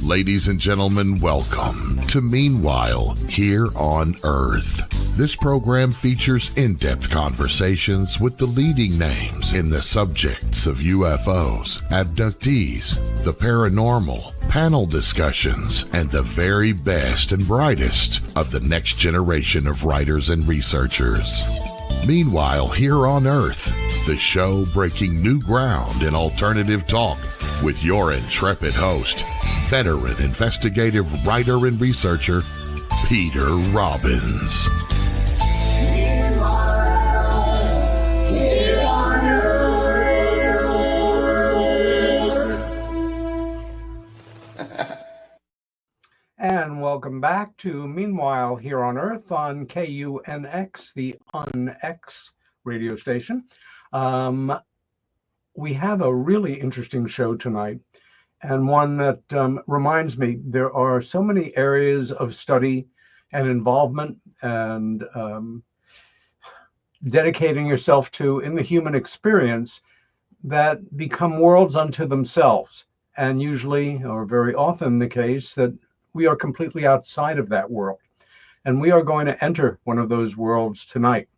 Ladies and gentlemen, welcome to Meanwhile Here on Earth. This program features in-depth conversations with the leading names in the subjects of UFOs, abductees, the paranormal, panel discussions, and the very best and brightest of the next generation of writers and researchers. Meanwhile Here on Earth, the show breaking new ground in alternative talk with your intrepid host, veteran investigative writer and researcher, Peter Robbins. And welcome back to Meanwhile Here on Earth on KUNX, the UNX radio station. We have a really interesting show tonight, and one that reminds me there are so many areas of study and involvement and dedicating yourself to in the human experience that become worlds unto themselves, and usually, or very often the case, that we are completely outside of that world. And we are going to enter one of those worlds tonight.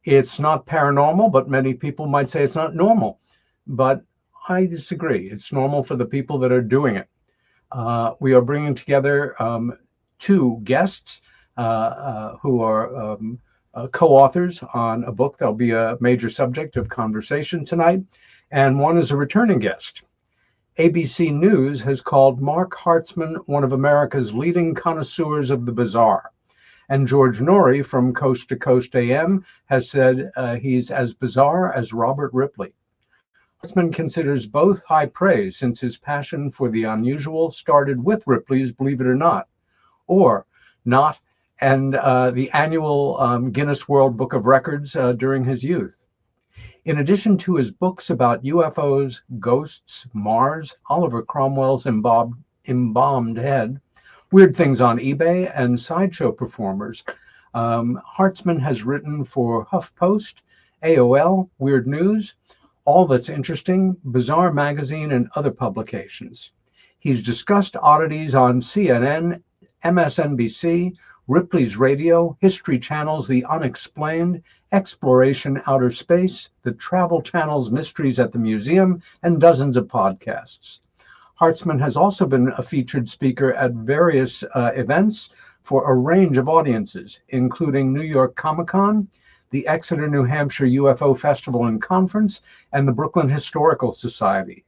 It's not paranormal, but many people might say it's not normal. But I disagree. It's normal for the people that are doing it. We are bringing together two guests who are co-authors on a book that'll be a major subject of conversation tonight. And one is a returning guest. ABC News has called Marc Hartzman one of America's leading connoisseurs of the bizarre. And George Norrie from Coast to Coast AM has said he's as bizarre as Robert Ripley. Hartzman considers both high praise since his passion for the unusual started with Ripley's Believe It or Not, and the annual Guinness World Book of Records during his youth. In addition to his books about UFOs, ghosts, Mars, Oliver Cromwell's embalmed head, Weird Things on eBay, and Sideshow performers, Hartzman has written for HuffPost, AOL, Weird News, All That's Interesting, Bizarre Magazine, and other publications. He's discussed oddities on CNN, MSNBC, Ripley's Radio, History Channel's The Unexplained, Exploration Outer Space, the Travel Channel's Mysteries at the Museum, and dozens of podcasts. Hartzman has also been a featured speaker at various events for a range of audiences, including New York Comic-Con, the Exeter, New Hampshire UFO Festival and Conference, and the Brooklyn Historical Society.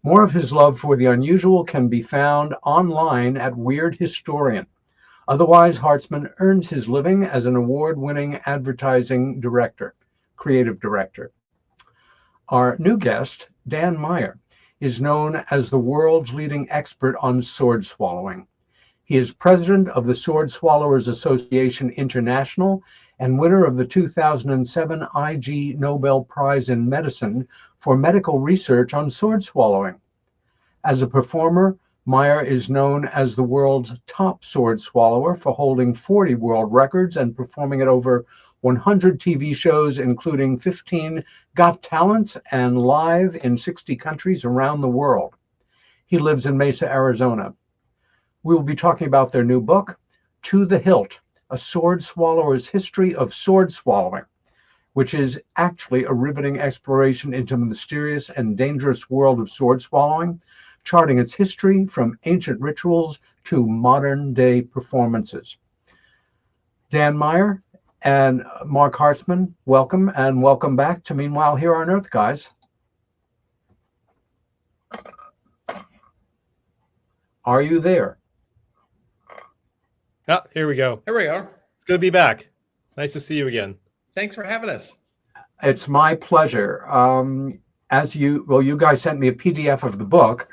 More of his love for the unusual can be found online at Weird Historian. Otherwise, Hartzman earns his living as an award-winning advertising director, creative director. Our new guest, Dan Meyer, is known as the world's leading expert on sword swallowing. He is president of the Sword Swallowers Association International and winner of the 2007 Ig Nobel Prize in Medicine for medical research on sword swallowing. As a performer, Meyer is known as the world's top sword swallower for holding 40 world records and performing at over 100 TV shows, including 15 Got Talents and live in 60 countries around the world. He lives in Mesa, Arizona. We will be talking about their new book, To the Hilt, A Sword Swallower's History of Sword Swallowing, which is actually a riveting exploration into the mysterious and dangerous world of sword swallowing, charting its history from ancient rituals to modern-day performances. Dan Meyer and Marc Hartzman, welcome, and welcome back to Meanwhile Here on Earth, guys. Are you there? Oh, here we go. Here we are. It's good to be back. Nice to see you again. Thanks for having us. It's my pleasure. You guys sent me a PDF of the book,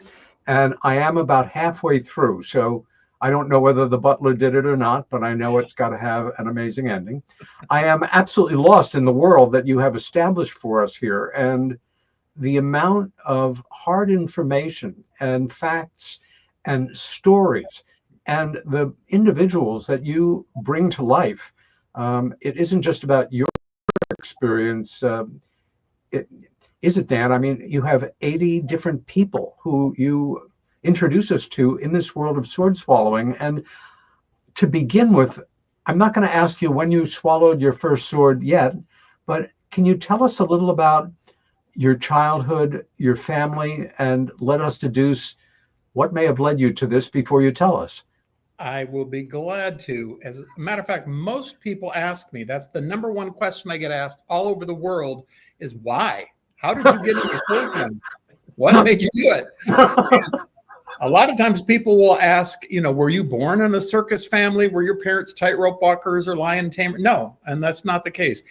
and I am about halfway through. So I don't know whether the butler did it or not, but I know it's got to have an amazing ending. I am absolutely lost in the world that you have established for us here, and the amount of hard information and facts and stories and the individuals that you bring to life. It isn't just about your experience. Is it, Dan? I mean, you have 80 different people who you introduce us to in this world of sword swallowing. And to begin with, I'm not going to ask you when you swallowed your first sword yet, but can you tell us a little about your childhood, your family, and let us deduce what may have led you to this before you tell us? I will be glad to. As a matter of fact, most people ask me, that's the number one question I get asked all over the world is why? How did you get into swordfighting? What made you do it? And a lot of times people will ask, were you born in a circus family? Were your parents tightrope walkers or lion tamers? No, and that's not the case.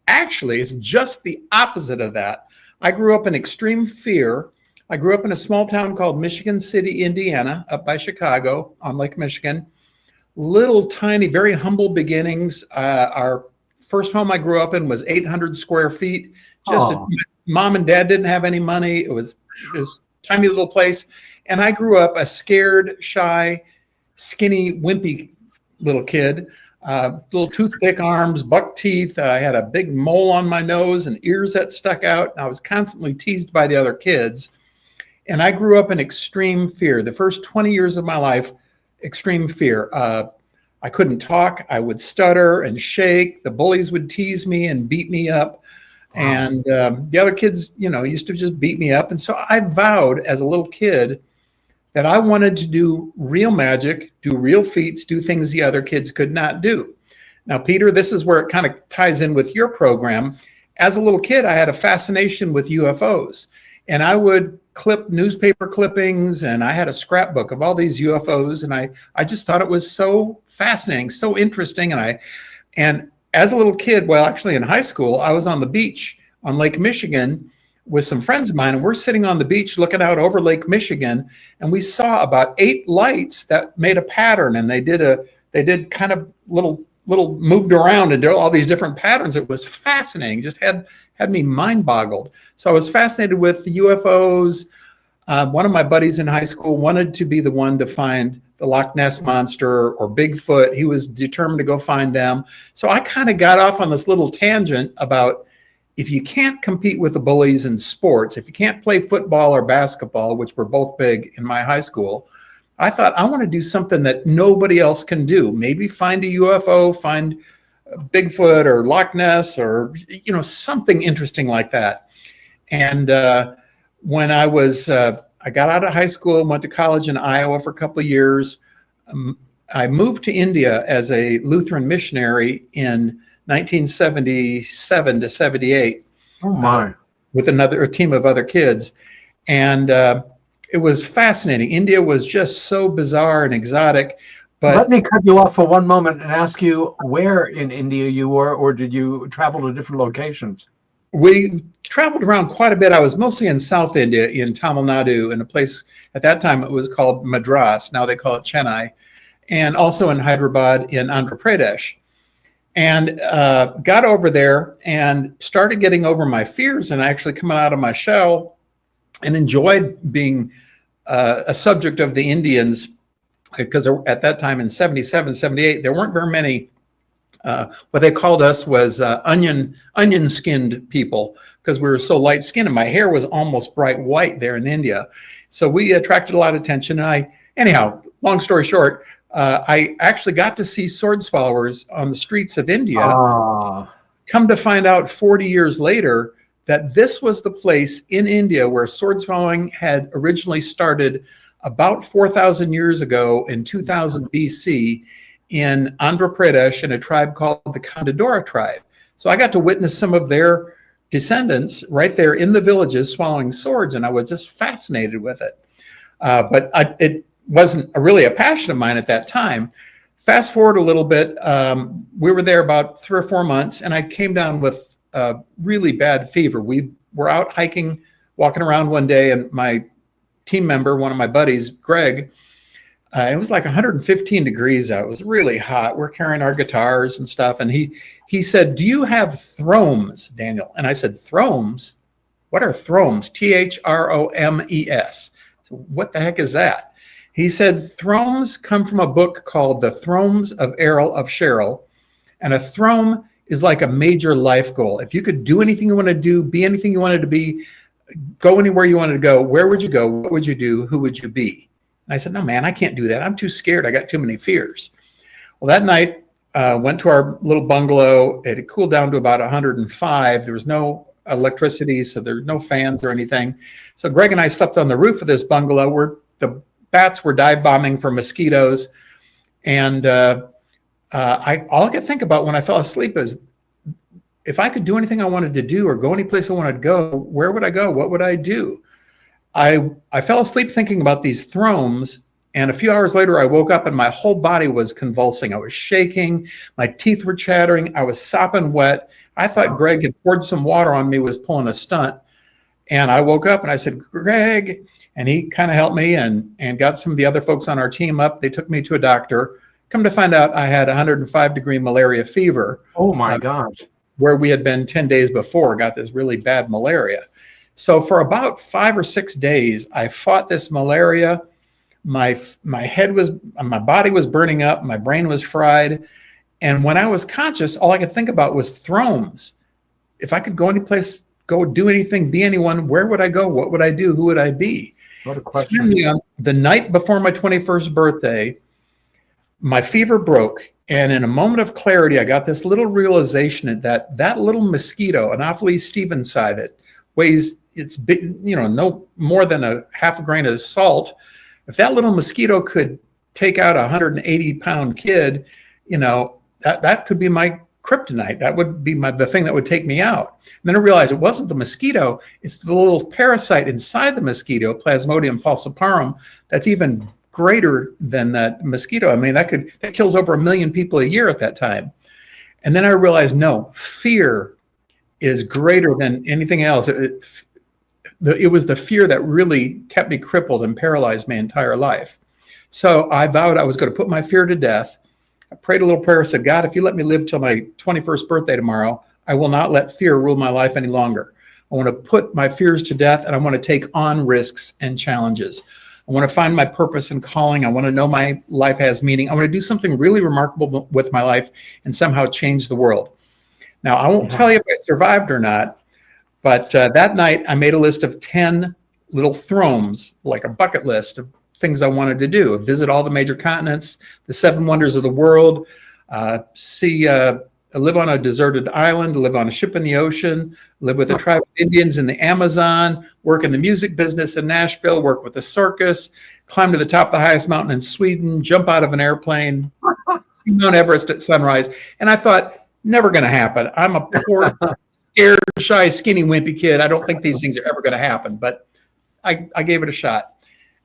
Actually, it's just the opposite of that. I grew up in extreme fear. I grew up in a small town called Michigan City, Indiana, up by Chicago on Lake Michigan. Little tiny, very humble beginnings. Our first home I grew up in was 800 square feet. Mom and dad didn't have any money. It was this tiny little place. And I grew up a scared, shy, skinny, wimpy little kid. Little toothpick arms, buck teeth. I had a big mole on my nose and ears that stuck out. I was constantly teased by the other kids. And I grew up in extreme fear. The first 20 years of my life, extreme fear. I couldn't talk. I would stutter and shake. The bullies would tease me and beat me up. Wow. And the other kids, used to just beat me up. And so I vowed as a little kid that I wanted to do real magic, do real feats, do things the other kids could not do. Now, Peter, this is where it kind of ties in with your program. As a little kid, I had a fascination with UFOs. And I would clip newspaper clippings, and I had a scrapbook of all these UFOs, and I just thought it was so fascinating, so interesting. And as a little kid, well, actually in high school, I was on the beach on Lake Michigan with some friends of mine, and we're sitting on the beach looking out over Lake Michigan, and we saw about 8 lights that made a pattern, and they did kind of little moved around and did all these different patterns. It was fascinating, just had me mind boggled. So I was fascinated with the UFOs. One of my buddies in high school wanted to be the one to find the Loch Ness Monster or Bigfoot. He was determined to go find them. So I kind of got off on this little tangent about if you can't compete with the bullies in sports, if you can't play football or basketball, which were both big in my high school, I thought I want to do something that nobody else can do. Maybe find a UFO, find Bigfoot or Loch Ness or, something interesting like that. And when I got out of high school and went to college in Iowa for a couple of years, I moved to India as a Lutheran missionary in 1977 to 78. Oh my! With a team of other kids, and it was fascinating. India was just so bizarre and exotic. But let me cut you off for one moment and ask you where in India you were, or did you travel to different locations? We traveled around quite a bit. I was mostly in South India, in Tamil Nadu, in a place at that time it was called Madras. Now they call it Chennai, and also in Hyderabad in Andhra Pradesh. And got over there and started getting over my fears and actually coming out of my shell, and enjoyed being a subject of the Indians, because at that time in 77, 78, there weren't very many. What they called us was onion-skinned people, because we were so light-skinned, and my hair was almost bright white there in India. So we attracted a lot of attention. Anyhow, long story short, I actually got to see sword swallowers on the streets of India. Come to find out 40 years later that this was the place in India where sword swallowing had originally started about 4,000 years ago in 2000 BC in Andhra Pradesh in a tribe called the Kandadora tribe. So I got to witness some of their descendants right there in the villages swallowing swords, and I was just fascinated with it. But it wasn't really a passion of mine at that time. Fast forward a little bit, we were there about 3 or 4 months, and I came down with a really bad fever. We were out hiking, walking around one day, and my team member, one of my buddies, Greg, it was like 115 degrees out. It was really hot. We're carrying our guitars and stuff, and he said, "Do you have thromes, Daniel?" And I said, "Thromes? What are thromes?" Thromes. So what the heck is that? He said, "Thromes come from a book called The Thromes of Errol of Sherrill, and a throme is like a major life goal. If you could do anything you want to do, be anything you wanted to be, go anywhere you wanted to go, where would you go? What would you do? Who would you be?" And I said, no, man, I can't do that. I'm too scared. I got too many fears. Well, that night, went to our little bungalow. It had cooled down to about 105. There was no electricity, so there were no fans or anything. So Greg and I slept on the roof of this bungalow where the bats were dive bombing for mosquitoes. And all I could think about when I fell asleep is, if I could do anything I wanted to do or go any place I wanted to go, where would I go? What would I do? I fell asleep thinking about these thrones, and a few hours later I woke up and my whole body was convulsing. I was shaking, my teeth were chattering, I was sopping wet. I thought Greg had poured some water on me, was pulling a stunt. And I woke up and I said, Greg, and he kind of helped me and got some of the other folks on our team up. They took me to a doctor. Come to find out I had 105-degree malaria fever. Oh my gosh. Where we had been 10 days before, got this really bad malaria. So for about 5 or 6 days, I fought this malaria. My body was burning up, my brain was fried. And when I was conscious, all I could think about was thrones. If I could go any place, go do anything, be anyone, where would I go? What would I do? Who would I be? What a question. The night before my 21st birthday, my fever broke. And in a moment of clarity, I got this little realization that little mosquito, Anopheles stevensii, that weighs, it's big, no more than a half a grain of salt. If that little mosquito could take out a 180-pound kid, that could be my kryptonite. That would be the thing that would take me out. And then I realized it wasn't the mosquito, it's the little parasite inside the mosquito, Plasmodium falciparum, that's even greater than that mosquito. I mean, that kills over 1 million people a year at that time. And then I realized, no, fear is greater than anything else. It was the fear that really kept me crippled and paralyzed my entire life. So I vowed I was going to put my fear to death. I prayed a little prayer, said, God, if you let me live till my 21st birthday tomorrow, I will not let fear rule my life any longer. I want to put my fears to death, and I want to take on risks and challenges. I want to find my purpose and calling. I want to know my life has meaning. I want to do something really remarkable with my life and somehow change the world. Now, I won't tell you if I survived or not, but that night I made a list of 10 little thrones, like a bucket list of things I wanted to do. Visit all the major continents, the 7 wonders of the world, live on a deserted island, live on a ship in the ocean, live with a tribe of Indians in the Amazon, work in the music business in Nashville, work with a circus, climb to the top of the highest mountain in Sweden, jump out of an airplane, see Mount Everest at sunrise. And I thought, never going to happen. I'm a poor, scared, shy, skinny, wimpy kid. I don't think these things are ever going to happen, but I gave it a shot.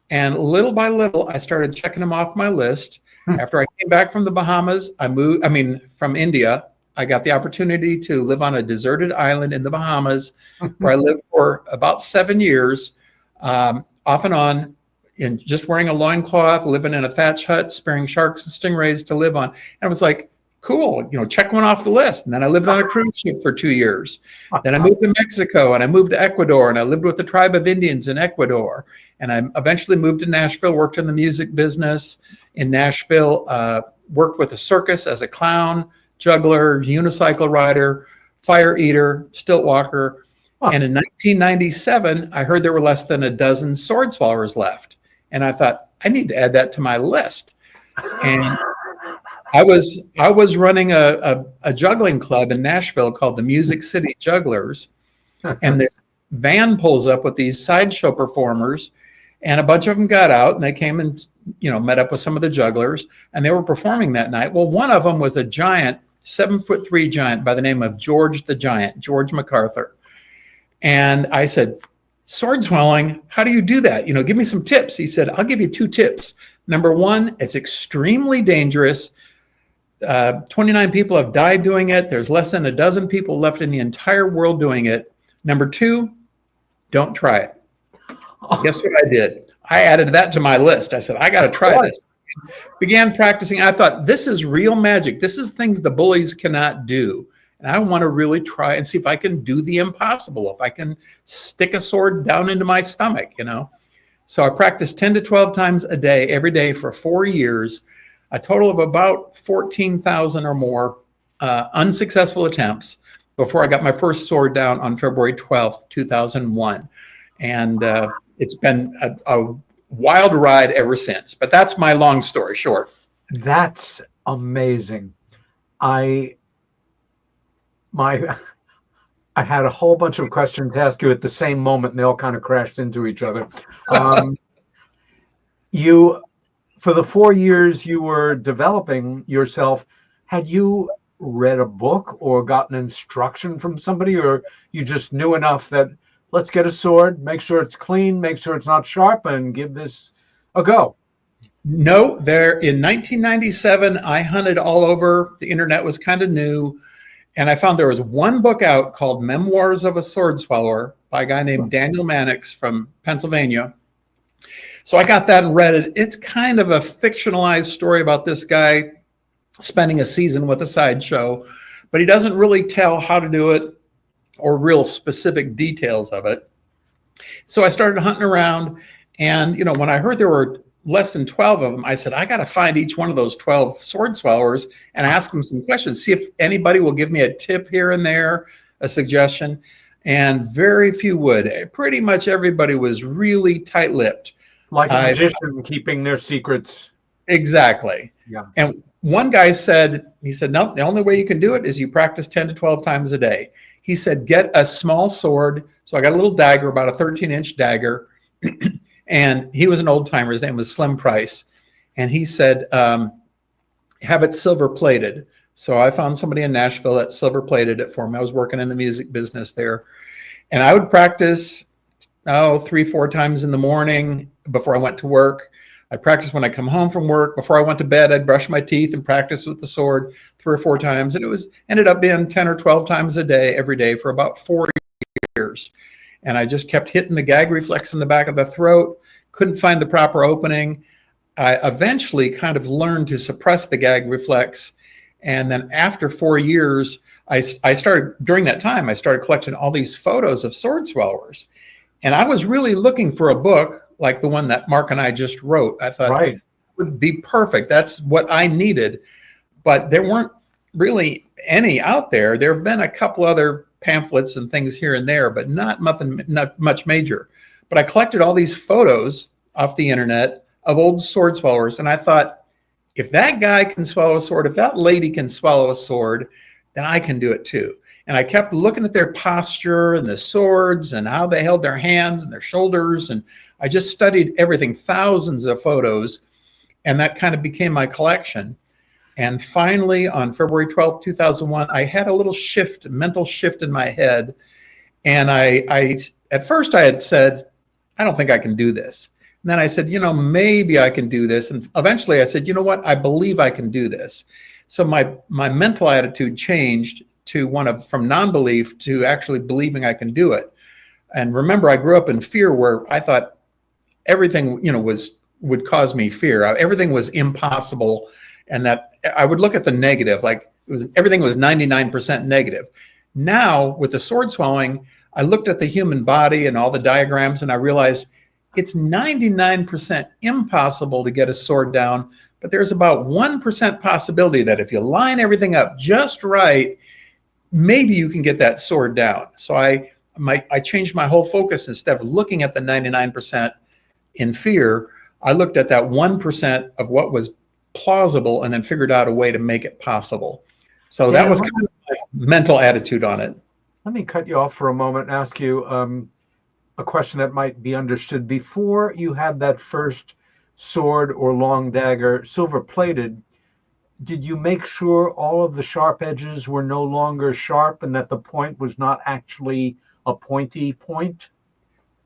And little by little, I started checking them off my list. After I came back from the Bahamas, from India, I got the opportunity to live on a deserted island in the Bahamas, where I lived for about 7 years, off and on, in just wearing a loincloth, living in a thatch hut, sparing sharks and stingrays to live on. And I was like, cool, check one off the list. And then I lived on a cruise ship for 2 years. Then I moved to Mexico, and I moved to Ecuador, and I lived with the tribe of Indians in Ecuador. And I eventually moved to Nashville, worked in the music business in Nashville, worked with a circus as a clown, juggler, unicycle rider, fire eater, stilt walker. And in 1997, I heard there were less than a dozen sword swallowers left. And I thought, I need to add that to my list. And I was running a juggling club in Nashville called the Music City Jugglers. And this van pulls up with these sideshow performers, and a bunch of them got out, and they came and met up with some of the jugglers, and they were performing that night. Well, one of them was a giant, 7'3" giant by the name of George the Giant, George MacArthur. And I said, sword swallowing, how do you do that? Give me some tips. He said, I'll give you 2 tips. Number 1, it's extremely dangerous. 29 people have died doing it. There's less than a dozen people left in the entire world doing it. Number 2, don't try it. Guess what I did? I added that to my list. I said, I got to try this. Began practicing. I thought, this is real magic. This is things the bullies cannot do. And I want to really try and see if I can do the impossible, if I can stick a sword down into my stomach, So I practiced 10 to 12 times a day, every day for 4 years, a total of about 14,000 or more unsuccessful attempts before I got my first sword down on February 12th, 2001. And it's been wild ride ever since. But that's my long story short. That's amazing. I had a whole bunch of questions to ask you at the same moment, and they all kind of crashed into each other. For the 4 years you were developing yourself, had you read a book or gotten instruction from somebody, or you just knew enough that let's get a sword, make sure it's clean, make sure it's not sharp, and give this a go? No, there in 1997, I hunted all over. The internet was kind of new. And I found there was one book out called Memoirs of a Sword Swallower by a guy named Daniel Mannix from Pennsylvania. So I got that and read it. It's kind of a fictionalized story about this guy spending a season with a sideshow, but he doesn't really tell how to do it or real specific details of it. So I started hunting around, and when I heard there were less than 12 of them, I said, I got to find each one of those 12 sword swallowers and ask them some questions, see if anybody will give me a tip here and there, a suggestion. And very few would. Pretty much everybody was really tight-lipped. Like a magician keeping their secrets. Exactly. Yeah. And one guy said, no, the only way you can do it is you practice 10 to 12 times a day. He said, get a small sword. So I got a little dagger, about a 13-inch dagger. And he was an old timer. His name was Slim Price. And he said, have it silver plated. So I found somebody in Nashville that silver plated it for me. I was working in the music business there. And I would practice, 3-4 times in the morning before I went to work. I'd practice when I come home from work. Before I went to bed, I'd brush my teeth and practice with the sword 3 or 4 times. And it ended up being 10 or 12 times a day, every day for about 4 years. And I just kept hitting the gag reflex in the back of the throat, couldn't find the proper opening. I eventually kind of learned to suppress the gag reflex. And then after 4 years, I started, during that time, I started collecting all these photos of sword swallowers. And I was really looking for a book like the one that Mark and I just wrote. I thought it would be perfect. That's what I needed. But there weren't really any out there. There have been a couple other pamphlets and things here and there, but not much major. But I collected all these photos off the internet of old sword swallowers. And I thought, if that guy can swallow a sword, if that lady can swallow a sword, then I can do it too. And I kept looking at their posture and the swords and how they held their hands and their shoulders. And I just studied everything, thousands of photos. And that kind of became my collection. And finally, on February 12th, 2001, I had a little mental shift in my head. And I at first I had said, I don't think I can do this. And then I said, maybe I can do this. And eventually I said, you know what? I believe I can do this. So my mental attitude changed to from non-belief to actually believing I can do it. And remember, I grew up in fear where I thought everything, would cause me fear. Everything was impossible. And that I would look at the negative, like everything was 99% negative. Now with the sword swallowing, I looked at the human body and all the diagrams, and I realized it's 99% impossible to get a sword down, but there's about 1% possibility that if you line everything up just right, maybe you can get that sword down. So I changed my whole focus. Instead of looking at the 99% in fear, I looked at that 1% of what was plausible and then figured out a way to make it possible. So that was kind of my mental attitude on it. Let me cut you off for a moment and ask you a question that might be understood. Before you had that first sword or long dagger silver plated, did you make sure all of the sharp edges were no longer sharp and that the point was not actually a pointy point?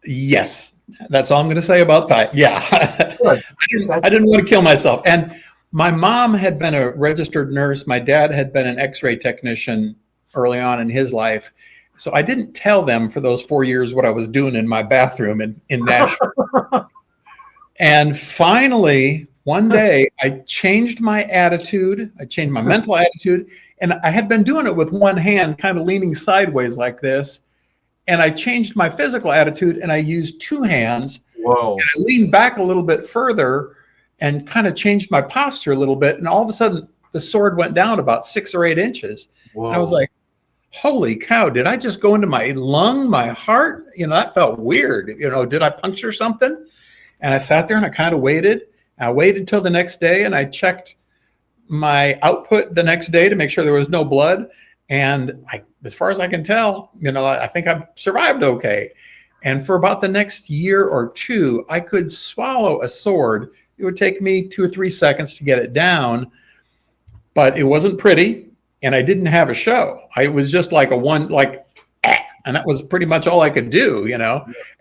Yes, that's all I'm going to say about that. Yeah, I didn't want to kill myself. And my mom had been a registered nurse. My dad had been an X-ray technician early on in his life. So I didn't tell them for those 4 years what I was doing in my bathroom in Nashville. And finally, one day I changed my attitude. I changed my mental attitude. And I had been doing it with one hand, kind of leaning sideways like this. And I changed my physical attitude and I used 2 hands. Whoa. And I leaned back a little bit further and kind of changed my posture a little bit. And all of a sudden the sword went down about 6 or 8 inches. And I was like, holy cow, did I just go into my lung, my heart? That felt weird. Did I puncture something? And I sat there and I kind of waited. I waited till the next day and I checked my output the next day to make sure there was no blood. And as far as I can tell, I think I've survived okay. And for about the next year or two, I could swallow a sword. It would take me 2 or 3 seconds to get it down, but it wasn't pretty. And I didn't have a show. I was just like and that was pretty much all I could do,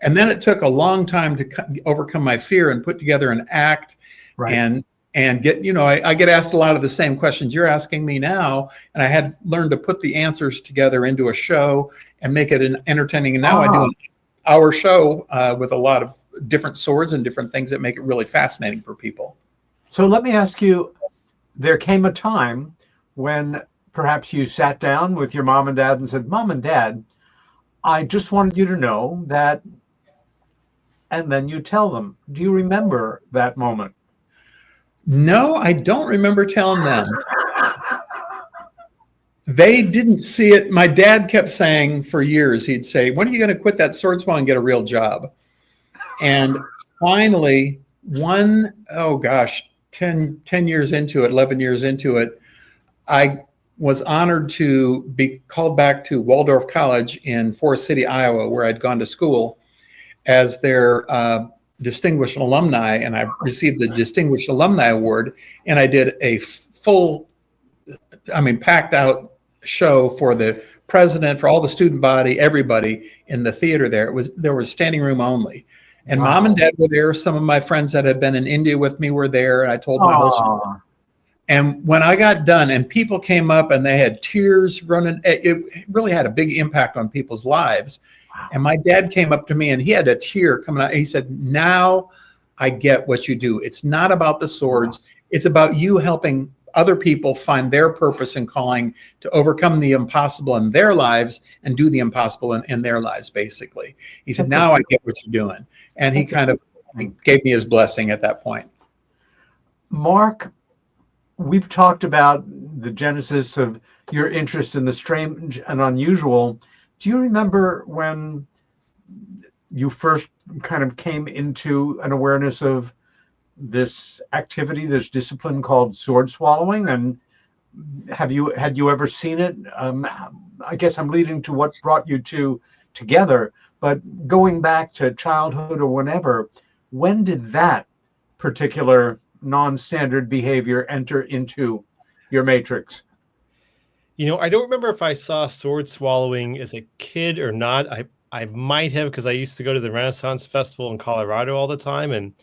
And then it took a long time to overcome my fear and put together an act, right. and get, I get asked a lot of the same questions you're asking me now, and I had learned to put the answers together into a show and make it entertaining. And now I do an hour show with a lot of different swords and different things that make it really fascinating for people. So let me ask you, there came a time when perhaps you sat down with your mom and dad and said, Mom and Dad, I just wanted you to know that, and then you tell them. Do you remember that moment? No, I don't remember telling them. They didn't see it. My dad kept saying for years, he'd say, when are you going to quit that sword swallow and get a real job? And finally, 10 years into it, 11 years into it, I was honored to be called back to Waldorf College in Forest City, Iowa, where I'd gone to school, as their distinguished alumni, and I received the Distinguished Alumni Award, and I did a packed out show for the president, for all the student body, everybody in the theater there. There was standing room only. And Mom and Dad were there. Some of my friends that had been in India with me were there, and I told my whole story. And when I got done and people came up and they had tears running, it really had a big impact on people's lives. Wow. And my dad came up to me and he had a tear coming out. He said, now I get what you do. It's not about the swords. It's about you helping other people find their purpose and calling to overcome the impossible in their lives and do the impossible in their lives, basically. He said, now I get what you're doing. And he kind of gave me his blessing at that point. Mark, we've talked about the genesis of your interest in the strange and unusual. Do you remember when you first kind of came into an awareness of this activity, this discipline called sword swallowing? And had you ever seen it? I guess I'm leading to what brought you two together, but going back to childhood or whenever, when did that particular non-standard behavior enter into your matrix? I don't remember if I saw sword swallowing as a kid or not. I might have, because I used to go to the Renaissance Festival in Colorado all the time. And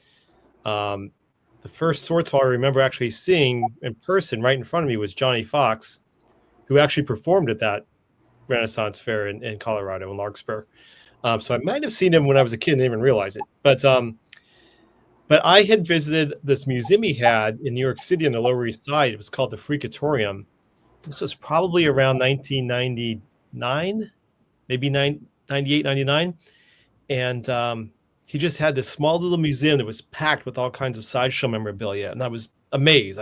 the first sword swallow I remember actually seeing in person right in front of me was Johnny Fox, who actually performed at that Renaissance fair in Colorado, in Larkspur. So I might have seen him when I was a kid and didn't even realize it. But I had visited this museum he had in New York City on the Lower East Side. It was called the Freakatorium. This was probably around 1999, maybe 98, 99. And he just had this small little museum that was packed with all kinds of Sideshow memorabilia. And I was amazed.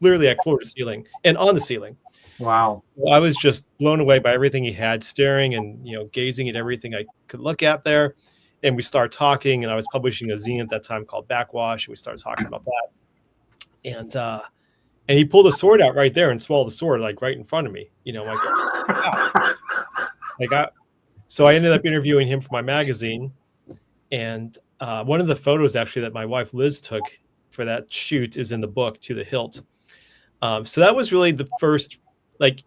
Literally I floor to ceiling and on the ceiling. Wow. So I was just blown away by everything he had, staring and, gazing at everything I could look at there. And we started talking, and I was publishing a zine at that time called Backwash, and we started talking about that. And he pulled a sword out right there and swallowed the sword, like right in front of me. So I ended up interviewing him for my magazine. And one of the photos actually that my wife Liz took for that shoot is in the book, To the Hilt. So that was really the first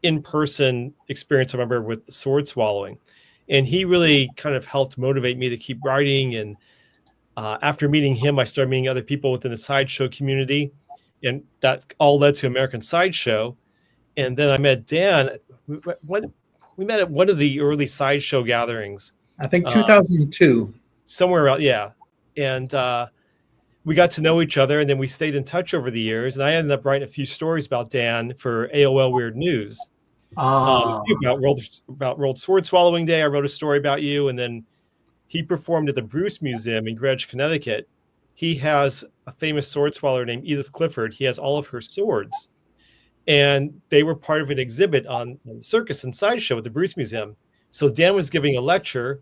in-person experience I remember with the sword swallowing. And he really kind of helped motivate me to keep writing. And after meeting him, I started meeting other people within the Sideshow community. And that all led to American Sideshow. And then I met Dan. We met at one of the early Sideshow gatherings. I think 2002. Somewhere around, yeah. And we got to know each other, and then we stayed in touch over the years. And I ended up writing a few stories about Dan for AOL Weird News. About World Sword Swallowing Day. I wrote a story about you, and then he performed at the Bruce Museum in Greenwich, Connecticut. He has a famous sword swallower named Edith Clifford. He has all of her swords, and they were part of an exhibit on the Circus and Sideshow at the Bruce Museum. So Dan was giving a lecture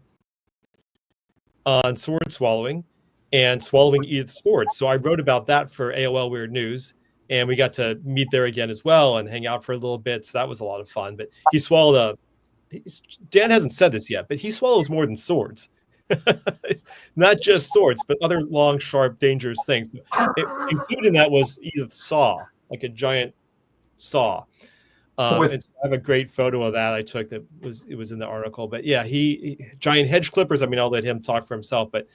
on sword swallowing, and swallowing Edith's sword. So I wrote about that for AOL Weird News, and we got to meet there again as well and hang out for a little bit. So that was a lot of fun. But he swallowed Dan hasn't said this yet, but he swallows more than swords. It's not just swords, but other long, sharp, dangerous things. Included in that was Edith's saw, like a giant saw. And so I have a great photo of that I took that was in the article. But yeah, he giant hedge clippers. I mean, I'll let him talk for himself, but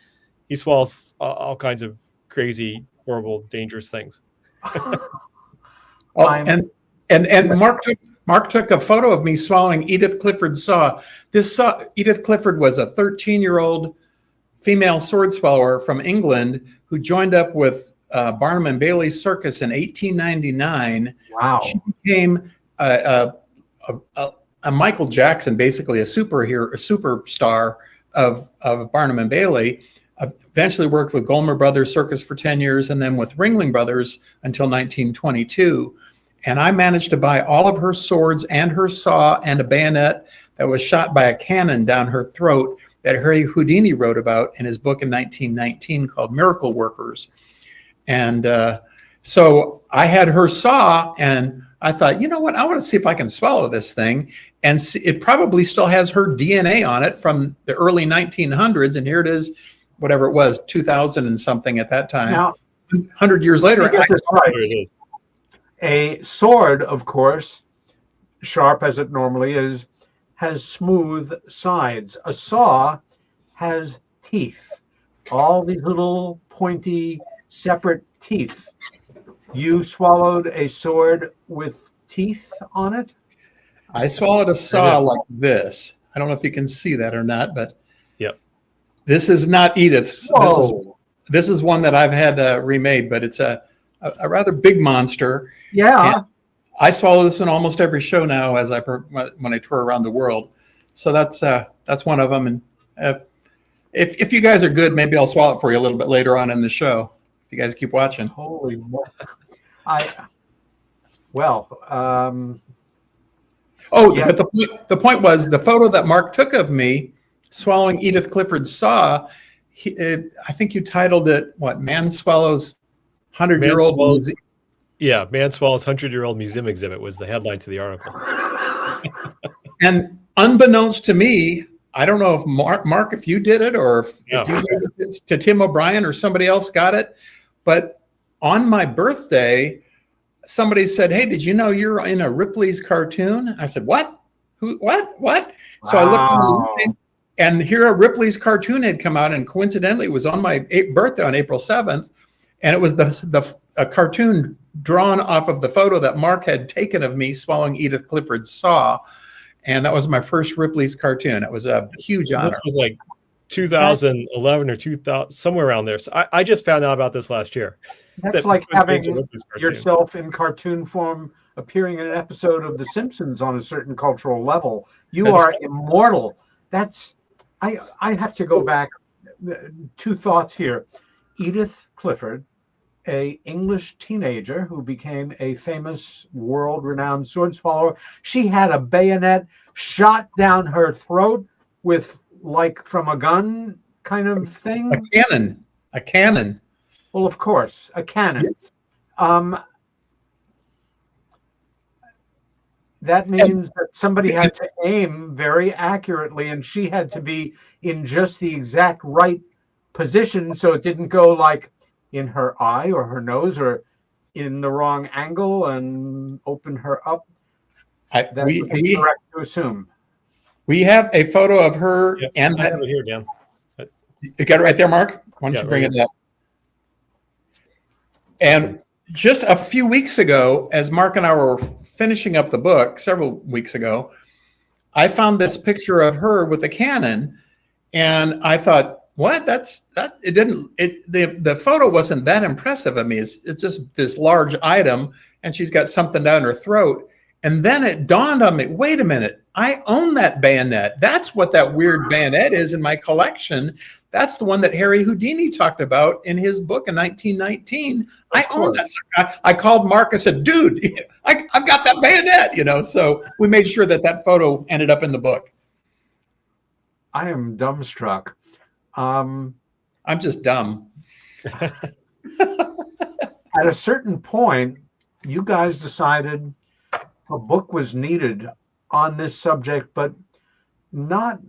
he swallows all kinds of crazy, horrible, dangerous things. And Mark took a photo of me swallowing Edith Clifford's saw. Edith Clifford was a 13-year-old female sword swallower from England who joined up with Barnum and Bailey Circus in 1899. Wow. She became a Michael Jackson, basically a superstar of Barnum and Bailey. Eventually worked with Goldmer Brothers Circus for 10 years and then with Ringling Brothers until 1922. And I managed to buy all of her swords and her saw and a bayonet that was shot by a cannon down her throat that Harry Houdini wrote about in his book in 1919 called Miracle Workers. And so I had her saw, and I thought, you know what, I want to see if I can swallow this thing. And it probably still has her DNA on it from the early 1900s. And here it is, whatever it was, 2000 and something at that time. Now, 100 years later, get this right. There it is. A sword, of course, sharp as it normally is, has smooth sides. A saw has teeth, all these little pointy, separate teeth. You swallowed a sword with teeth on it? I swallowed a saw like this. I don't know if you can see that or not, but yep. This is not Edith's. This is one that I've had remade, but it's a rather big monster. Yeah. And I swallow this in almost every show now when I tour around the world. So that's one of them. And if you guys are good, maybe I'll swallow it for you a little bit later on in the show. If you guys keep watching. Holy moly. But the point was the photo that Mark took of me swallowing Edith Clifford's saw. I think you titled it what? Man swallows 100-year-old. Yeah, Man Swallows 100-Year-Old Museum Exhibit was the headline to the article. And unbeknownst to me, I don't know if Mark, if you did it or if you gave it to Tim O'Brien or somebody else got it, but on my birthday, somebody said, "Hey, did you know you're in a Ripley's cartoon?" I said, "What? Who? What? What?" Wow. So I looked on the and here a Ripley's cartoon had come out, and coincidentally, it was on my birthday on April 7th, and it was a cartoon drawn off of the photo that Mark had taken of me swallowing Edith Clifford's saw, and that was my first Ripley's cartoon. It was a huge honor. This was like 2011 or 2000, somewhere around there. So I just found out about this last year. That's like having yourself in cartoon form appearing in an episode of The Simpsons on a certain cultural level. You are immortal. I have to go back. Two thoughts here. Edith Clifford, a English teenager who became a famous world-renowned sword swallower. She had a bayonet shot down her throat with, like, from a gun kind of thing. A cannon. Well, of course, a cannon. Yes. That means that somebody had to aim very accurately, and she had to be in just the exact right position so it didn't go like in her eye or her nose or in the wrong angle and open her up. That would be correct to assume. We have a photo of her. Yep, and I have it here, Dan. You got it right there, Mark? Why don't you bring it up? And just a few weeks ago, as Mark and I were finishing up the book several weeks ago, I found this picture of her with a cannon, and I thought, what? The photo wasn't that impressive of me. It's just this large item, and she's got something down her throat. And then it dawned on me, wait a minute, I own that bayonet. That's what that weird bayonet is in my collection. That's the one that Harry Houdini talked about in his book in 1919. I own that. I called Mark and said, dude, I've got that bayonet, So we made sure that photo ended up in the book. I am dumbstruck. I'm just dumb. At a certain point, you guys decided a book was needed on this subject, but not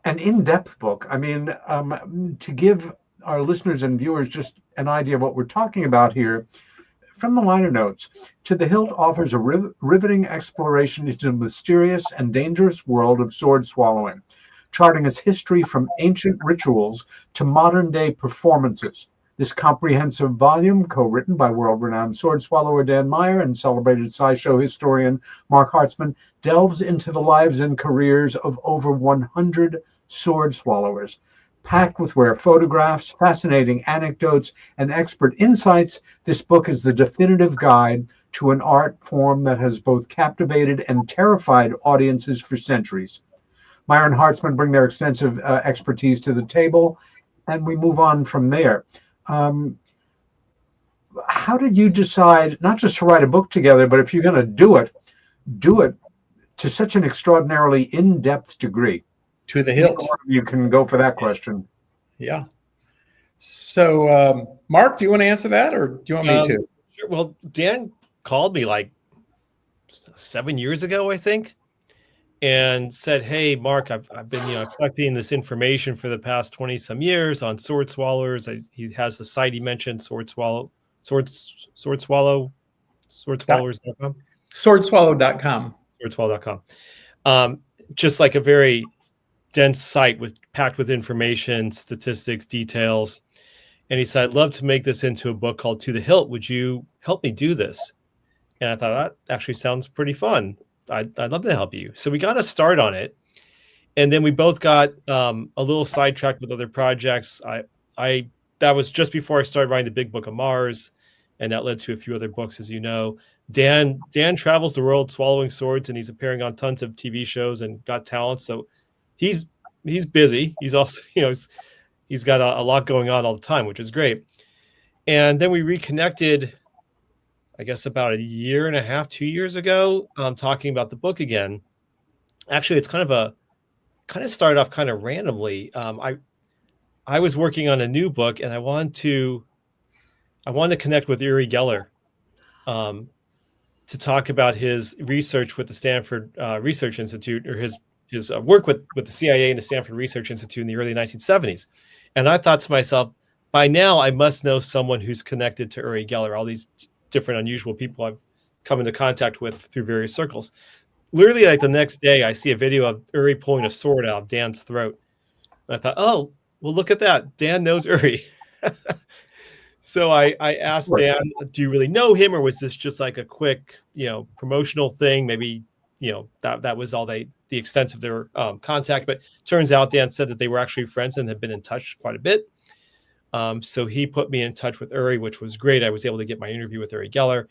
an in-depth book. I mean, to give our listeners and viewers just an idea of what we're talking about here, from the liner notes, To the Hilt offers a riveting exploration into the mysterious and dangerous world of sword swallowing, charting its history from ancient rituals to modern-day performances. This comprehensive volume, co-written by world-renowned sword swallower Dan Meyer and celebrated Sideshow historian Marc Hartzman, delves into the lives and careers of over 100 sword swallowers. Packed with rare photographs, fascinating anecdotes, and expert insights, this book is the definitive guide to an art form that has both captivated and terrified audiences for centuries. Meyer and Hartzman bring their extensive expertise to the table, and we move on from there. How did you decide not just to write a book together, but if you're going to do it to such an extraordinarily in-depth degree? To the hilt. You can go for that question. Yeah. So, Mark, do you want to answer that, or do you want me to? Sure. Well, Dan called me like 7 years ago, I think, and said, "Hey, Mark, I've been collecting this information for the past 20 some years on sword swallowers. He has the site he mentioned, swordswallow.com. Swordswallow.com. Swordswallow.com. Just like a very dense site packed with information, statistics, details." And he said, "I'd love to make this into a book called To the Hilt. Would you help me do this?" And I thought, that actually sounds pretty fun. I'd love to help you. So we got a start on it. And then we both got a little sidetracked with other projects. That was just before I started writing the Big Book of Mars. And that led to a few other books, as you know. Dan travels the world swallowing swords, and he's appearing on tons of TV shows and Got Talent. So he's busy. He's also, he's got a lot going on all the time, which is great. And then we reconnected, I guess about a year and a half, 2 years ago, talking about the book again. Actually, it's kind of started off kind of randomly. I was working on a new book, and I wanted to connect with Uri Geller to talk about his research with the Stanford Research Institute, or his work with the CIA and the Stanford Research Institute in the early 1970s. And I thought to myself, by now I must know someone who's connected to Uri Geller, all these different unusual people I've come into contact with through various circles. Literally, like the next day, I see a video of Uri pulling a sword out of Dan's throat. And I thought, oh, well, look at that. Dan knows Uri. So I asked Dan, do you really know him, or was this just like a quick, promotional thing? Maybe, that was all the extent of their contact. But turns out Dan said that they were actually friends and had been in touch quite a bit. So he put me in touch with Uri, which was great. I was able to get my interview with Uri Geller.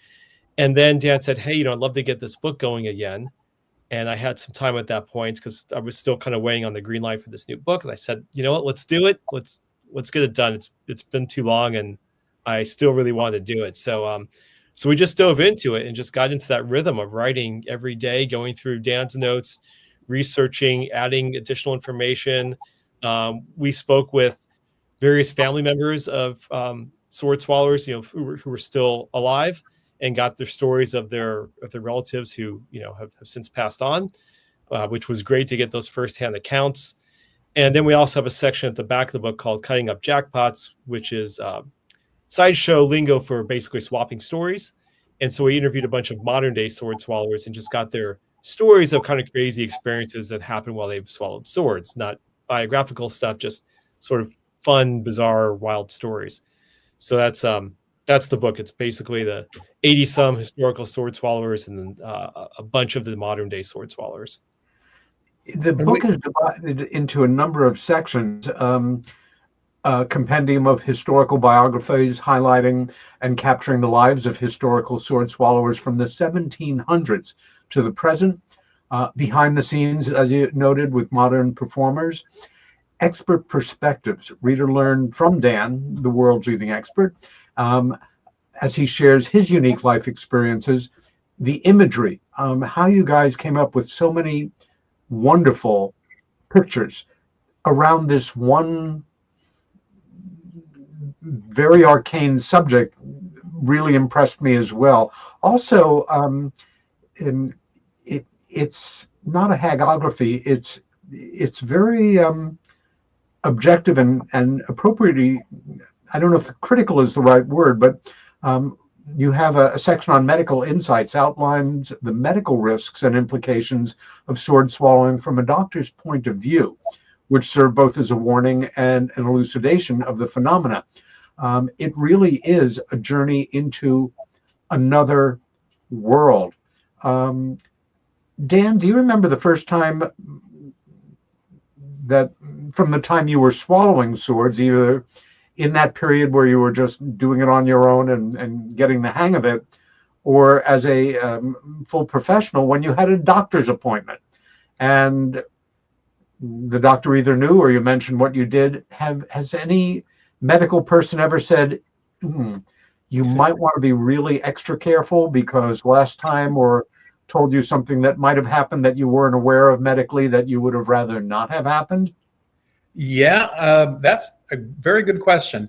And then Dan said, hey, I'd love to get this book going again. And I had some time at that point because I was still kind of waiting on the green light for this new book. And I said, you know what, let's do it. Let's get it done. It's been too long, and I still really wanted to do it. So we just dove into it and just got into that rhythm of writing every day, going through Dan's notes, researching, adding additional information. We spoke with various family members of sword swallowers, who were still alive, and got their stories of their relatives who have since passed on, which was great to get those firsthand accounts. And then we also have a section at the back of the book called Cutting Up Jackpots, which is Sideshow lingo for basically swapping stories. And so we interviewed a bunch of modern day sword swallowers and just got their stories of kind of crazy experiences that happened while they've swallowed swords, not biographical stuff, just sort of fun, bizarre, wild stories. So that's the book. It's basically the 80 some historical sword swallowers and then a bunch of the modern day sword swallowers. The book is divided into a number of sections. A compendium of historical biographies highlighting and capturing the lives of historical sword swallowers from the 1700s to the present, behind the scenes, as you noted, with modern performers. Expert perspectives. Reader learned from Dan, the world's leading expert, as he shares his unique life experiences, the imagery, how you guys came up with so many wonderful pictures around this one very arcane subject really impressed me as well. Also, it's not a hagiography. It's very objective and appropriately, I don't know if critical is the right word, but you have a section on medical insights, outlines the medical risks and implications of sword swallowing from a doctor's point of view, which serve both as a warning and an elucidation of the phenomena. It really is a journey into another world. Dan, do you remember the first time that, from the time you were swallowing swords, either in that period where you were just doing it on your own and getting the hang of it, or as a full professional when you had a doctor's appointment and the doctor either knew or you mentioned what you did? Has any medical person ever said, you might want to be really extra careful because last time, or told you something that might have happened that you weren't aware of medically that you would have rather not have happened? Yeah, that's a very good question.